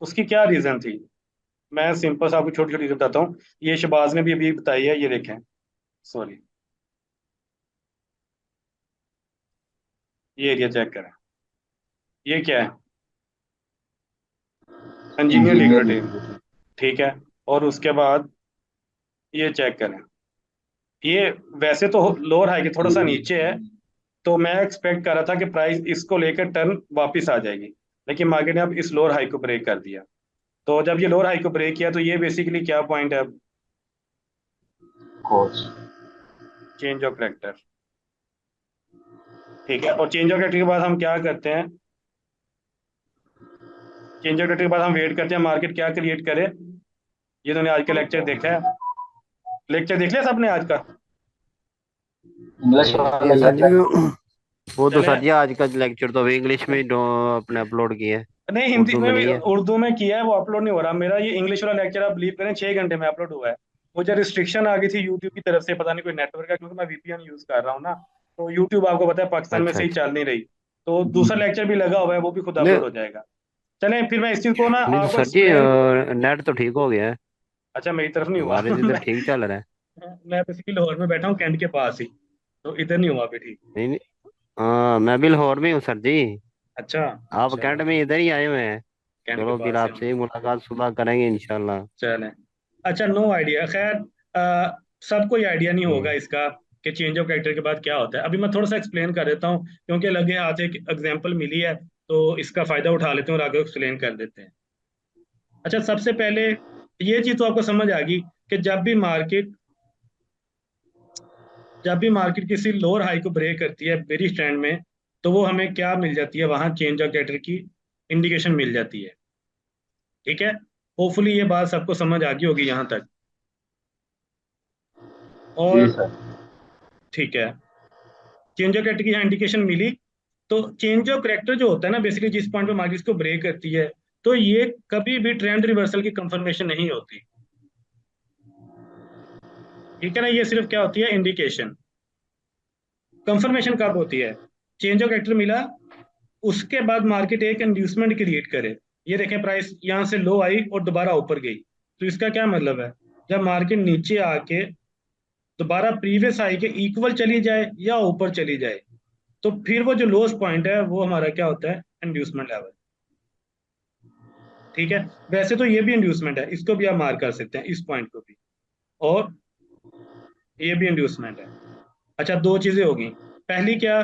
उसकी क्या रीजन थी? मैं सिंपल सा आपको छोटी छोटी रीजन बताता हूँ। ये शबाज ने भी अभी बताई है, ये देखें। सॉरी, ये एरिया चेक करें। ये क्या है? Engineer engineer liquidity. लिक्विडिटी। ठीक है। और उसके बाद ये चेक करें। ये वैसे तो लोअर हाई के थोड़ा सा नीचे है, तो मैं एक्सपेक्ट कर रहा था कि प्राइस इसको लेकर टर्न वापस आ जाएगी, लेकिन मार्केट ने अब इस लोअर हाई को ब्रेक कर दिया। तो जब ये लोअर हाई को ब्रेक किया तो ये बेसिकली क्या पॉइंट है? अब कोर्स। Change of character. ठीक है। और चेंज ऑफ करेक्टर के बाद हम क्या करते हैं? चेंज ऑफ करेक्टर के बाद हम वेट करते हैं मार्केट क्या क्रिएट करे। ये तुमने आज का लेक्चर देखा है? लेक्चर देख लिया सबने आज का? इंग्लिश ये वाला सर जी लेक्चर। वो तो चले। सर जी आज का लेक्चर तो अभी इंग्लिश में ही अपने अपलोड किए है, नहीं, हिंदी उर्दू में में भी, नहीं है। उर्दू में किया है, वो अपलोड नहीं हो रहा। मेरा ये इंग्लिश वाला लेक्चर आप बिलीव करें 6 घंटे में अपलोड हुआ है। मुझे रिस्ट्रिक्शन आ गई थी यूट्यूब की तरफ से, पता नहीं कोई नेटवर्क का, क्योंकि मैं वीपीएन यूज कर रहा हूँ ना, तो यूट्यूब आपको पता है पाकिस्तान में अच्छा सही अच्छा। चल नहीं रही। तो दूसरा लेक्चर भी लगा हुआ है, वो भी खुद नहीं अपलोड हो जाएगा। चलें फिर मैं इस चीज को ना नहीं तो आपको सर जी एक्सप्लेन। नेट तो ठीक हो गया है, अच्छा, मेरी तरफ नहीं हुआ। हमारे तो इधर ठीक चल रहा है। मैं बेसिकली लाहौर में बैठा हूँ, कैंट के पास ही, तो इधर नहीं हुआ अभी ठीक। नहीं नहीं, हाँ मैं भी लाहौर में हूँ सर जी। अच्छा। आप चलो, कैंट में इधर ही आए हुए हैं। कैंट के चलो फिर पास से हूँ। आपसे मुलाकात सुबह करेंगे इंशाल्लाह। चलें। अच्छा, नो आइडिया। खैर, सबको ये आइडिया नहीं होगा हम्म। इसका कि चेंज ऑफ कैरेक्टर के बाद क्या होता है। अभी मैं थोड़ा सा एक्सप्लेन कर देता हूँ, क्योंकि लगे हाथ एक एग्जांपल मिली है, तो इसका फायदा उठा लेते हैं और आगे एक्सप्लेन कर देते हैं। अच्छा, सबसे पहले ये चीज तो आपको समझ आ गई कि जब भी मार्केट किसी लोअर हाई को ब्रेक करती है बेरिश ट्रेंड में, तो वो हमें क्या मिल जाती है? वहां चेंज ऑफ कैरेक्टर की इंडिकेशन मिल जाती है। ठीक है। होपफुली ये बात सबको समझ आ गई होगी यहाँ तक। जी और सर। ठीक है, चेंज ऑफ कैरेक्टर की यहाँ इंडिकेशन मिली। तो चेंज ऑफ कैरेक्टर जो होता है ना, बेसिकली जिस पॉइंट पे मार्केट को ब्रेक करती है, तो ये कभी भी ट्रेंड रिवर्सल की कंफर्मेशन नहीं होती। ठीक है ना? ये सिर्फ क्या होती है? इंडिकेशन। कंफर्मेशन कब होती है? चेंज ऑफ कैरेक्टर मिला, उसके बाद मार्केट एक इंड्यूसमेंट क्रिएट करे। ये देखें, प्राइस यहाँ से लो आई और दोबारा ऊपर गई, तो इसका क्या मतलब है? जब मार्केट नीचे आके दोबारा प्रीवियस हाई के इक्वल चली जाए या ऊपर चली जाए, तो फिर वो जो लोएस्ट पॉइंट है वो हमारा क्या होता है? Inducement level. ठीक है। वैसे तो ये भी इंड्यूसमेंट है, इसको भी आप मार्क कर सकते हैं, इस पॉइंट को भी। और ये भी इंड्यूसमेंट है। अच्छा, दो चीजें होगी। पहली क्या?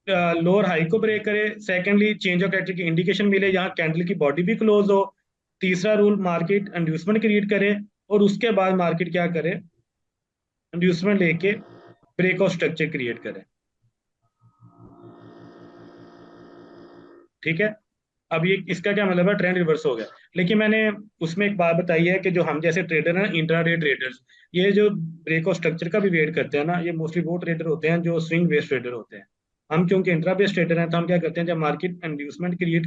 लोअर हाई को ब्रेक करे। सेकेंडली, चेंज ऑफ कैरेक्टर की इंडिकेशन मिले, यहाँ कैंडल की बॉडी भी क्लोज हो। तीसरा रूल, मार्केट इंड्यूसमेंट क्रिएट करे, और उसके बाद मार्केट क्या करे? इंड्यूसमेंट लेके ब्रेक ऑफ स्ट्रक्चर क्रिएट करे। ठीक है। अब ये इसका क्या मतलब है? ट्रेंड रिवर्स हो गया। लेकिन मैंने उसमें एक बात बताई है कि जो हम जैसे ट्रेडर हैं, इंट्राडे ट्रेडर्स, ये जो ब्रेक ऑफ स्ट्रक्चर का भी वेट करते हैं ना, ये मोस्टली वो ट्रेडर होते हैं जो स्विंग बेस्ड ट्रेडर होते हैं। हम क्योंकि इंट्रा बेस्ड ट्रेडर हैं, तो हम क्या करते हैं, जब मार्केट इंड्यूसमेंट क्रिएट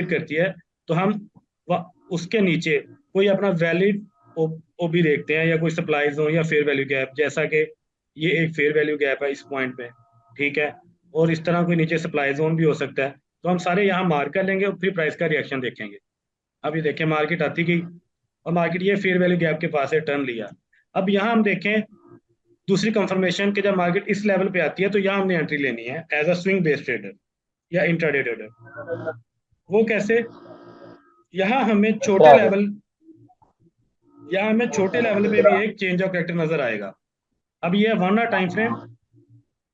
करती है, तो हम उसके नीचे कोई अपना वैलिड ओ भी देखते हैं, या कोई सप्लाई जोन या फेयर वैल्यू गैप, जैसा कि ये एक फेयर वैल्यू गैप है इस पॉइंट पे। ठीक है। और इस तरह कोई नीचे सप्लाई जोन भी हो सकता है, तो हम सारे यहाँ मार्क कर लेंगे और फिर प्राइस का रिएक्शन देखेंगे। अब ये देखें, मार्केट आती गई और मार्केट ये फेयर वैल्यू गैप के पास है, टर्न लिया। अब यहाँ हम देखें दूसरी कंफर्मेशन कि जब मार्केट इस लेवल पे आती है, तो यहाँ हमने एंट्री लेनी है as a swing based trader या इंट्राडे ट्रेडर। वो कैसे? यहाँ हमें कैसे छोटे आ गए? लेवल यहाँ हमें छोटे लेवल पे भी एक चेंज ऑफ कैरेक्टर नजर आएगा। अब ये 1 आवर टाइम फ्रेम,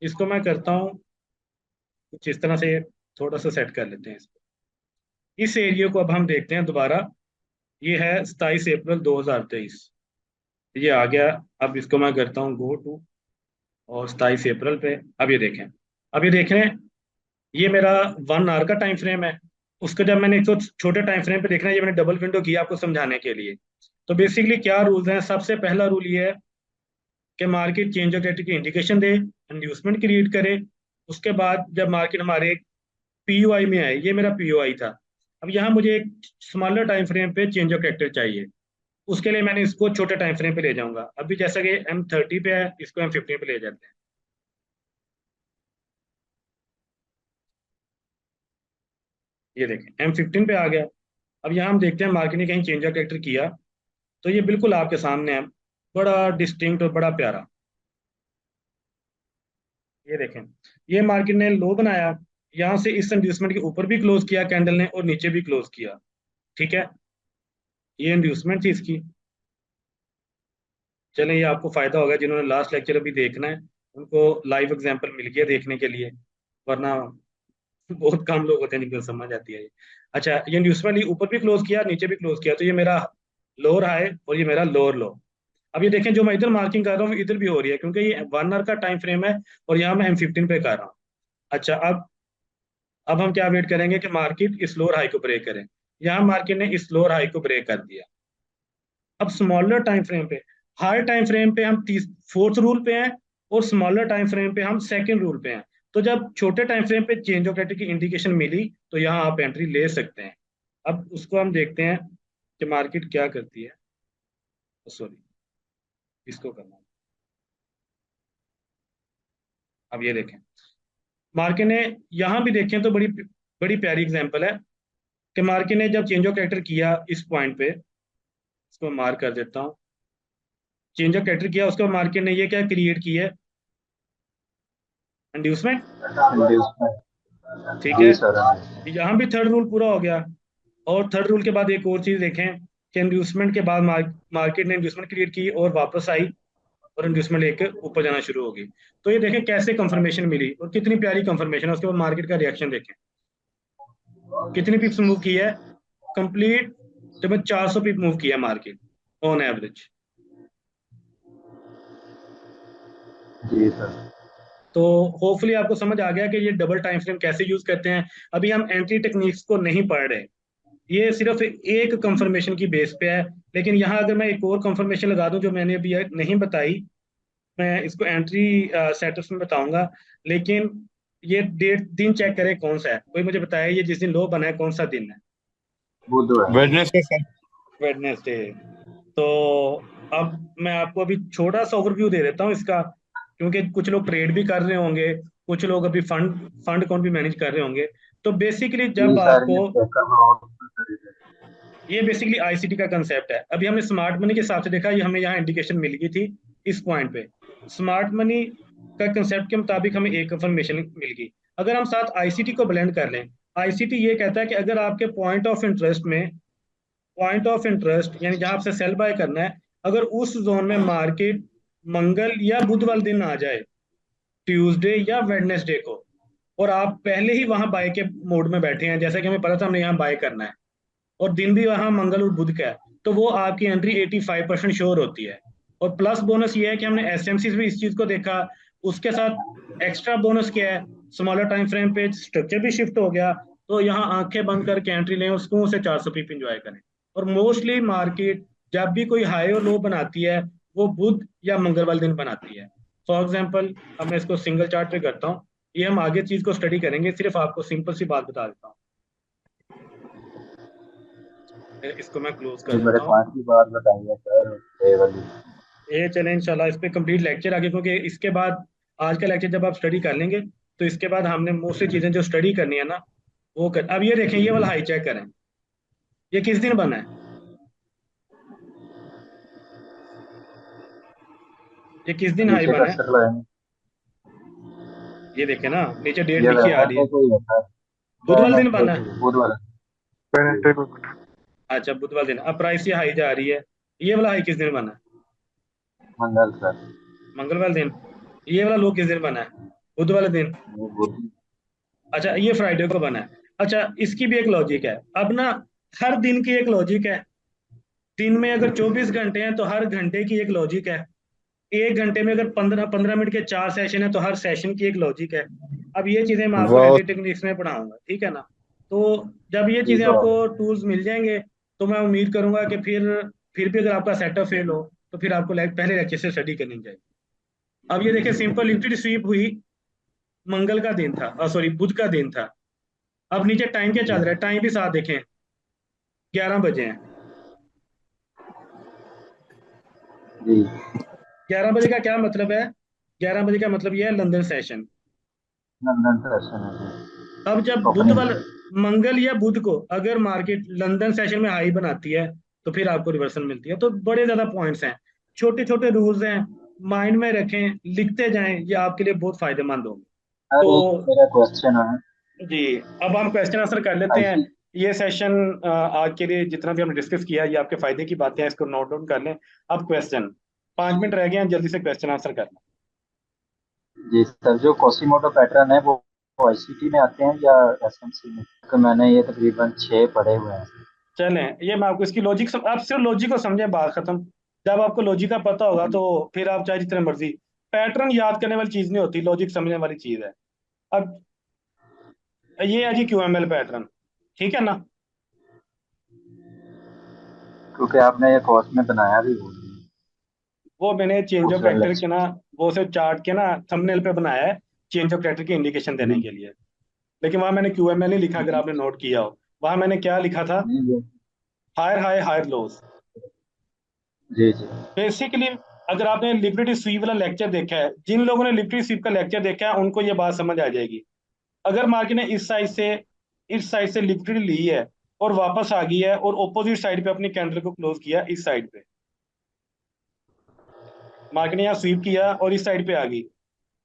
इसको मैं करता हूँ कुछ इस तरह से, थोड़ा सा सेट कर लेते हैं इसको। इस एरिया को अब हम देखते हैं दोबारा। ये है 27 अप्रैल 2023, ये आ गया। अब इसको मैं करता हूँ गो टू, और 27 अप्रैल पे अब ये देखें। अब ये देखें, ये मेरा 1 आवर का टाइम फ्रेम है। उसको जब मैंने एक तो छोटे टाइम फ्रेम पे देखना है, ये मैंने डबल विंडो किया आपको समझाने के लिए। तो बेसिकली क्या रूल्स हैं? सबसे पहला रूल ये है कि मार्केट चेंज ऑफ कैरेक्टर की इंडिकेशन दे, इंड्यूसमेंट क्रिएट करे। उसके बाद जब मार्केट हमारे पीयूआई में आए, ये मेरा पीयूआई था। अब यहाँ मुझे एक स्मॉलर टाइम फ्रेम पे चेंज ऑफ कैरेक्टर चाहिए। उसके लिए मैंने इसको छोटे टाइम फ्रेम पे ले जाऊंगा। अभी जैसा कि M30 पे है, इसको M15 पे ले जाते हैं। ये देखें M15 पे आ गया। अब यहाँ हम देखते हैं मार्केट ने कहीं चेंज ऑफ कैरेक्टर किया, तो ये बिल्कुल आपके सामने है, बड़ा डिस्टिंक्ट और बड़ा प्यारा। ये देखें, ये मार्केट ने लो बनाया, यहाँ से इस इंड्यूसमेंट के ऊपर भी क्लोज किया कैंडल ने और नीचे भी क्लोज किया। ठीक है, ये इंड्यूसमेंट थी इसकी। चलें, ये आपको फायदा होगा, जिन्होंने लास्ट लेक्चर अभी देखना है उनको लाइव एग्जांपल मिल गया देखने के लिए, वरना बहुत कम लोग होते हैं जिनको समझ आती है ये। अच्छा, ये इंड्यूसमेंट ऊपर भी क्लोज किया नीचे भी क्लोज किया, तो ये मेरा लोअर हाई और ये मेरा लोअर लो। अब ये देखें, जो मैं इधर मार्किंग कर रहा हूँ इधर भी हो रही है, क्योंकि ये 1 आवर का टाइम फ्रेम है और यहाँ मैं M15 पे कर रहा हूँ। अच्छा, अब हम क्या वेट करेंगे कि मार्केट इस लोअर हाई को ब्रेक करे। यहाँ मार्केट ने इस लोअर हाई को ब्रेक कर दिया। अब स्मॉलर टाइम फ्रेम पे, हाई टाइम फ्रेम पे हम 4th रूल पे हैं और स्मॉलर टाइम फ्रेम पे हम 2nd रूल पे हैं। तो जब छोटे टाइम फ्रेम पे चेंज ऑफ कैरेक्टर की इंडिकेशन मिली तो यहाँ आप एंट्री ले सकते हैं। अब उसको हम देखते हैं कि मार्केट क्या करती है। सॉरी, इसको करना है। अब ये देखें, मार्केट ने यहाँ भी देखें तो बड़ी बड़ी प्यारी एग्जांपल है कि मार्केट ने जब चेंज ऑफ कैरेक्टर किया इस पॉइंट पे, इसको मार्क कर देता हूँ, चेंज ऑफ कैरेक्टर किया, उसके बाद मार्केट ने ये क्या क्रिएट की है, इंड्यूसमेंट। इंड्यूसमेंट। ठीक जी है, सर। यहाँ भी 3rd रूल पूरा हो गया। और 3rd रूल के बाद एक और चीज देखें कि इंड्यूसमेंट के बाद मार्केट ने इंड्यूसमेंट क्रिएट की और वापस आई और इंड्यूसमेंट लेकर ऊपर जाना शुरू हो गई। तो ये देखें कैसे कंफर्मेशन मिली और कितनी प्यारी कंफर्मेशन है। उसके बाद मार्केट का रिएक्शन देखें, कितनी पिप्स मूव की है, कंप्लीट जब 400 पिप मूव किया मार्केट ऑन एवरेज। जी सर। तो होपफुली आपको समझ आ गया कि ये डबल टाइम फ्रेम कैसे यूज करते हैं। अभी हम एंट्री टेक्निक्स को नहीं पढ़ रहे, ये सिर्फ एक कंफर्मेशन की बेस पे है। लेकिन यहाँ अगर मैं एक और कंफर्मेशन लगा दूं जो मैंने अभी नहीं बताई, मैं इसको एंट्री सेटअप्स में बताऊंगा। लेकिन ये डेट दिन चेक करें कौन सा है, कोई मुझे बताया ये जिस दिन लो बना है कौन सा दिन है। बुधवार। Wednesday sir. वेडनेसडे। तो अब मैं आपको अभी छोटा सा ओवरव्यू दे देता हूँ इसका, क्योंकि कुछ लोग ट्रेड भी कर रहे होंगे, कुछ लोग अभी फंड अकाउंट भी मैनेज कर रहे होंगे। तो बेसिकली जी जब सर, आपको, ये चेकअप। ये बेसिकली आईसीटी का कंसेप्ट है। अभी हमने स्मार्ट मनी के हिसाब से देखा, ये हमें यहाँ इंडिकेशन मिल गई थी इस पॉइंट पे। स्मार्ट मनी का कंसेप्ट के मुताबिक हमें एक कंफर्मेशन मिल गई। अगर हम साथ आईसीटी को ब्लेंड कर लें, आईसीटी ये कहता है कि अगर आपके पॉइंट ऑफ इंटरेस्ट यानी जहां आपसे सेल बाय करना है, अगर उस जोन में मार्केट मंगल या बुध वाले दिन आ जाए, ट्यूसडे या वेडनेसडे को, और आप पहले ही वहां बाय के मोड में बैठे हैं, जैसा कि हमें पता था हमने यहाँ बाय करना है और दिन भी वहां मंगल और बुध का है, तो वो आपकी एंट्री 85% श्योर होती है। और प्लस बोनस ये है कि हमने एसएमसी भी इस चीज को देखा, उसके साथ एक्स्ट्रा बोनस क्या है, स्मॉलर टाइम फ्रेम पे स्ट्रक्चर भी शिफ्ट हो गया। तो यहाँ आंखें बंद करके एंट्री लें और सुकून से 400 पीप इंजॉय करें। और मोस्टली मार्केट जब भी कोई हाई और लो बनाती है वो बुध या मंगल वाले दिन बनाती है। फॉर एग्जाम्पल, अब मैं इसको सिंगल चार्ट पे करता हूँ, ये हम आगे चीज को स्टडी करेंगे, सिर्फ आपको सिंपल सी बात बता देता हूँ। इसको मैं क्लोज कर मेरे देता हूँ। 5 की बात बताइए सर, ये वाली। ये चलें इंशाल्लाह, इस पे कंप्लीट लेक्चर आगे, क्योंकि इसके बाद आज का लेक्चर जब आप स्टडी कर लेंगे तो इसके बाद हमने मोस्टली चीजें जो स्टडी करनी है ना वो कर। अब ये देखें, ये वाला हाई चेक करें, ये किस दिन बना है, ये किस दिन हाई नीचे बना का है। सर्कल है। ये देखें ना, नीचे डेट ये लिखी आ रही है, वेडनेसडे को ही होता है। बुध वाले दिन बना है। बुधवार। अच्छा, बुध वाले दिन। अब प्राइस ये हाई जा रही है, ये वाला हाई किस दिन बना है, मंगल सर। मंगल वाले दिन। ये वाला लो किस दिन बना है, बुध वाले दिन। ये बुध। अच्छा, ये फ्राइडे को बना है। अच्छा, इसकी भी एक लॉजिक है। अब ना हर दिन की एक लॉजिक है, दिन में अगर 24 घंटे हैं तो हर घंटे की एक लॉजिक है। एक घंटे में अगर 15-15 मिनट के 4 सेशन है तो हर सेशन की एक लॉजिक है। अब ये चीजें मैं आपको वाह। एंटी टेक्निक्स में पढ़ाऊंगा, ठीक है ना। तो जब ये चीजें ठीक है। आपको टूल्स मिल जाएंगे तो मैं उम्मीद करूंगा कि फिर भी अगर आपका सेटअप फेल हो तो फिर आपको पहले लेक्चर से स्टडी करनी चाहिए। अब ये देखिए, सिंपल लिक्विड स्वीप हुई, मंगल का दिन था, सॉरी बुध का दिन था। अब नीचे टाइम क्या चल रहा है, टाइम भी साथ देखें, 11 बजे हैं। जी 11 बजे का क्या मतलब है? 11 बजे का मतलब ये है लंदन सेशन। लंदन सेशन है जी अब जब बुध ओपनिंग। वाला मंगल या बुध को अगर मार्केट लंदन सेशन में हाई बनाती है तो फिर आपको रिवर्सल मिलती है। तो बड़े ज्यादा पॉइंट्स हैं, छोटे छोटे रूल्स हैं, माइंड में रखें, लिखते जाएं, ये आपके लिए बहुत फायदेमंद होंगे। सर एक तो मेरा क्वेश्चन है। जी, अब हम क्वेश्चन आंसर कर लेते हैं। आईसी ये सेशन आज के लिए जितना भी हमने डिस्कस किया ये आपके फायदे की बातें हैं, इसको नोट डाउन कर लें। अब क्वेश्चन, 5 मिनट रह गए हैं, जल्दी से क्वेश्चन आंसर कर लें। जी सर, जो कोसिमोटो पैटर्न है वो आईसीटी में आते हैं या एसएमसी में? तो मैंने ये तकरीबन 6 पढ़े हुए हैं। चलें, ये मैं आपको इसकी लॉजिक आप सिर्फ लॉजिक को समझें, बात खत्म। जब आपको लॉजिक का पता होगा तो फिर आप चाहे जितने मर्जी, पैटर्न याद करने वाली चीज नहीं होती, लॉजिक समझने वाली चीज है। अब ये है जी QML पैटर्न, ठीक है ना? क्योंकि आपने ये कोर्स में बनाया भी वो वो मैंने चेंज उस ऑफ वाले कैरेक्टर के ना, वो सिर्फ चार्ट के ना थंबनेल पे बनाया है, चेंज ऑफ कैरेक्टर की इंडिकेशन देने के लिए। लेकिन वहां मैंने QML नहीं लिखा, अगर आपने नोट किया हो। वहां मैंने क्या लिखा था? नहीं ये हायर हाई हायर लोज। जी जी बेसिकली अगर आपने लिबर्टी स्वीप वाला लेक्चर देखा है, जिन लोगों ने लिबर्टी स्वीप का लेक्चर देखा है उनको ये बात समझ आ जाएगी। अगर मार्केट ने इस साइड से लिक्विडिटी ली है और वापस आ गई है और ऑपोजिट साइड पे अपनी कैंडल को क्लोज किया इस साइड पे, मार्केट ने यहाँ स्वीप किया और इस साइड पे आ गई,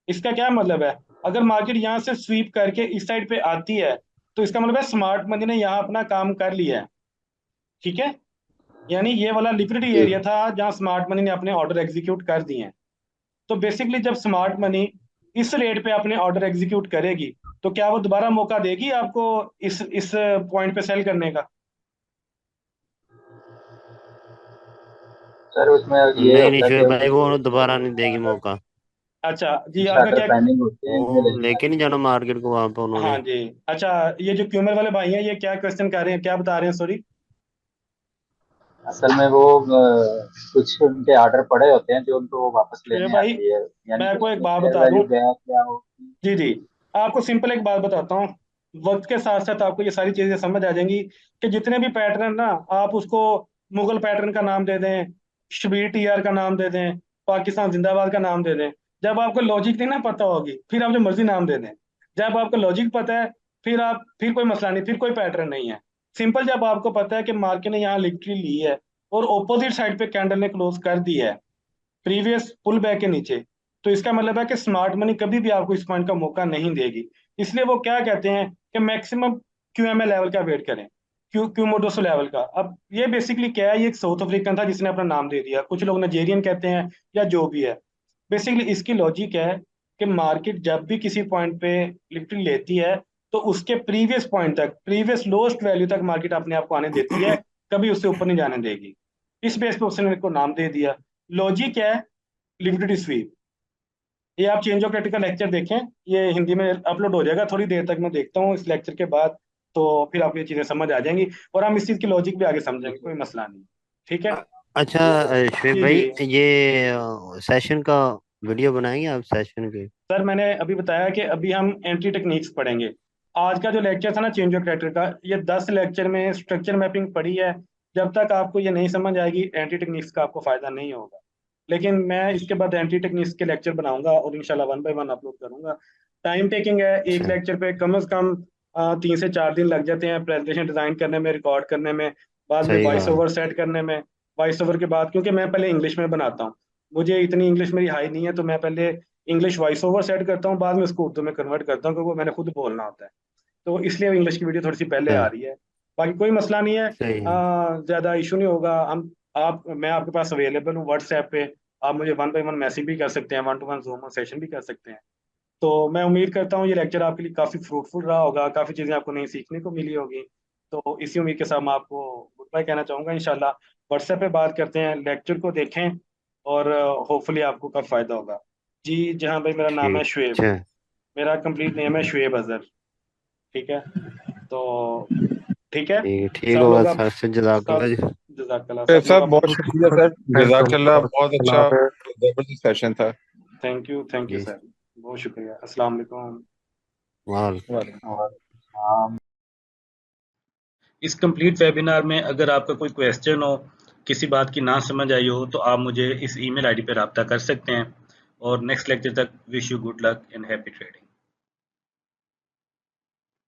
इसका क्या मतलब है? अगर मार्केट यहाँ से स्वीप करके इस साइड पे आती है तो इसका मतलब है स्मार्ट मनी ने यहाँ अपना काम कर लिया है, ठीक है? यानी ये वाला लिक्विडिटी जी। एरिया था जहाँ स्मार्ट मनी ने अपने ऑर्डर एग्जीक्यूट कर दिए हैं। तो बेसिकली जब स्मार्ट मनी इस रेट पे अपने ऑर्डर एग्जीक्यूट करेगी तो क्या वो दोबारा मौका देगी आपको इस पॉइंट पे सेल करने का? सर उसमें ये नहीं नहीं होता है शुएब भाई, कि वो दोबारा नहीं देगी मौका। अच्छा जी, कुछ आपका ऑर्डर क्या? पेंडिंग होते हैं इनमें वो लेकिन लेके नहीं जाना मार्केट को वहां पे हाँ उन्होंने। जी। अच्छा, ये जो क्यूमर वाले भाई हैं ये क्या क्वेश्चन कर रहे हैं, क्या बता रहे हैं, सॉरी? असल में वो कुछ उनके ऑर्डर पड़े होते हैं जो उनको वो वापस शुएब लेने भाई, आती है, यानी मैं कि आपको एक उसमें बात फेयर बता दूं। वैल्यू गैप या हो। जी जी, आपको सिंपल एक बात बताता हूँ, वक्त के साथ साथ आपको ये सारी चीजें समझ आ जाएंगी कि जितने भी पैटर्न ना, आप उसको मुगल पैटर्न का नाम दे दें, शबीर TR का नाम दे दें, पाकिस्तान जिंदाबाद का नाम दे दें, जब आपको लॉजिक नहीं ना पता होगी फिर आप जो मर्जी नाम दे दें। जब आपको लॉजिक पता है फिर कोई मसला नहीं, फिर कोई पैटर्न नहीं है। सिंपल, जब आपको पता है कि मार्केट ने यहाँ लिक्विडिटी ली है और ऑपोजिट साइड पे कैंडल ने क्लोज कर दी है प्रीवियस पुल बैक के नीचे, तो इसका मतलब है कि स्मार्ट मनी कभी भी आपको इस पॉइंट का मौका नहीं देगी। इसलिए वो क्या कहते हैं कि मैक्सिमम QML लेवल का वेट करें, क्यूमोडोसो लेवल का। अब ये बेसिकली क्या है, ये एक साउथ अफ्रीकन था जिसने अपना नाम दे दिया, कुछ लोग नाइजेरियन कहते हैं या जो भी है। बेसिकली इसकी लॉजिक है कि मार्केट जब भी किसी पॉइंट पे लिफ्टिंग लेती है तो उसके प्रीवियस पॉइंट तक, प्रीवियस लोएस्ट वैल्यू तक मार्केट अपने आप को आने देती है, कभी उससे ऊपर नहीं जाने देगी। इस बेस पे उसने को नाम दे दिया। लॉजिक है लिक्विडिटी स्वीप। ये आप चेंज ऑफ कैरेक्टर का लेक्चर देखें, ये हिंदी में अपलोड हो जाएगा थोड़ी देर तक, मैं देखता हूँ इस लेक्चर के बाद, तो फिर आपको ये चीजें समझ आ जाएंगी और हम इस चीज की लॉजिक भी आगे समझेंगे, कोई मसला नहीं। ठीक है? अच्छा शुएब जी जी। भाई, ये सेशन का वीडियो बनाएंगे आप सेशन के? सर मैंने अभी बताया कि अभी हम एंट्री टेक्निक्स पढ़ेंगे। आज का जो लेक्चर था ना चेंज ऑफ कैरेक्टर का, ये 10 लेक्चर में स्ट्रक्चर मैपिंग पढ़ी है। जब तक आपको ये नहीं समझ आएगी एंट्री टेक्निक्स का आपको फायदा नहीं होगा। लेकिन मैं इसके बाद एंट्री टेक्निक्स के लेक्चर बनाऊंगा और इंशाल्लाह 1 बाय 1 अपलोड करूंगा। टाइम टेकिंग है, एक अच्छा लेक्चर पे कम से कम 3 से 4 दिन लग जाते हैं प्रेजेंटेशन डिजाइन करने में, रिकॉर्ड करने में, बाद में सही वॉइस कहा। ओवर सेट करने में। वॉइस ओवर के बाद, क्योंकि मैं पहले इंग्लिश में बनाता हूँ, मुझे इतनी इंग्लिश मेरी हाई नहीं है, तो मैं पहले इंग्लिश वॉइस ओवर सेट करता हूँ, बाद में उसको उर्दू में कन्वर्ट करता हूँ क्योंकि वो मैंने खुद बोलना होता है। तो इसलिए इंग्लिश की वीडियो थोड़ी सी पहले आ अच्छा रही है। बाकी कोई मसला नहीं है, सही है। ज़्यादा इशू नहीं होगा। हम आप मैं आपके पास अवेलेबल हूँ व्हाट्सएप पे, आप मुझे 1 बाय 1 मैसेज भी कर सकते हैं, 1 to 1 जूम सेशन भी कर सकते हैं। तो मैं उम्मीद करता हूँ ये लेक्चर आपके लिए काफ़ी फ्रूटफुल रहा होगा, काफ़ी चीज़ें आपको नई सीखने को मिली होगी। तो इसी उम्मीद के साथ मैं आपको गुड बाय कहना चाहूँगा। इंशाल्लाह व्हाट्सएप पे बात करते हैं, लेक्चर को देखें और होपफुली आपको काफ़ी फ़ायदा होगा। जी जहाँ भाई, मेरा नाम है ठीक। शुएब, अच्छा मेरा कंप्लीट नेम है शुएब अजहर। ठीक है? तो ठीक है, ठीक सब होगा लोग आप, सर से, जज़ाकल्लाह सब जी। जज़ाकल्लाह, सर सब लोग साहब अपना, बहुत शुक्रिया सर, जजाकल्ला, बहुत अच्छा जबरदस्त सेशन था। थैंक यू जी सर, बहुत शुक्रिया। अस्सलाम वालेकुम। वाह। और हाँ इस कंप्लीट वेबिनार में अगर आपका कोई क्वेश्चन हो किसी बात की ना समझ आई हो तो आप मुझे इस ईमेल आईडी पर रब्ता कर सकते हैं। और नेक्स्ट लेक्चर तक wish you good luck and happy trading.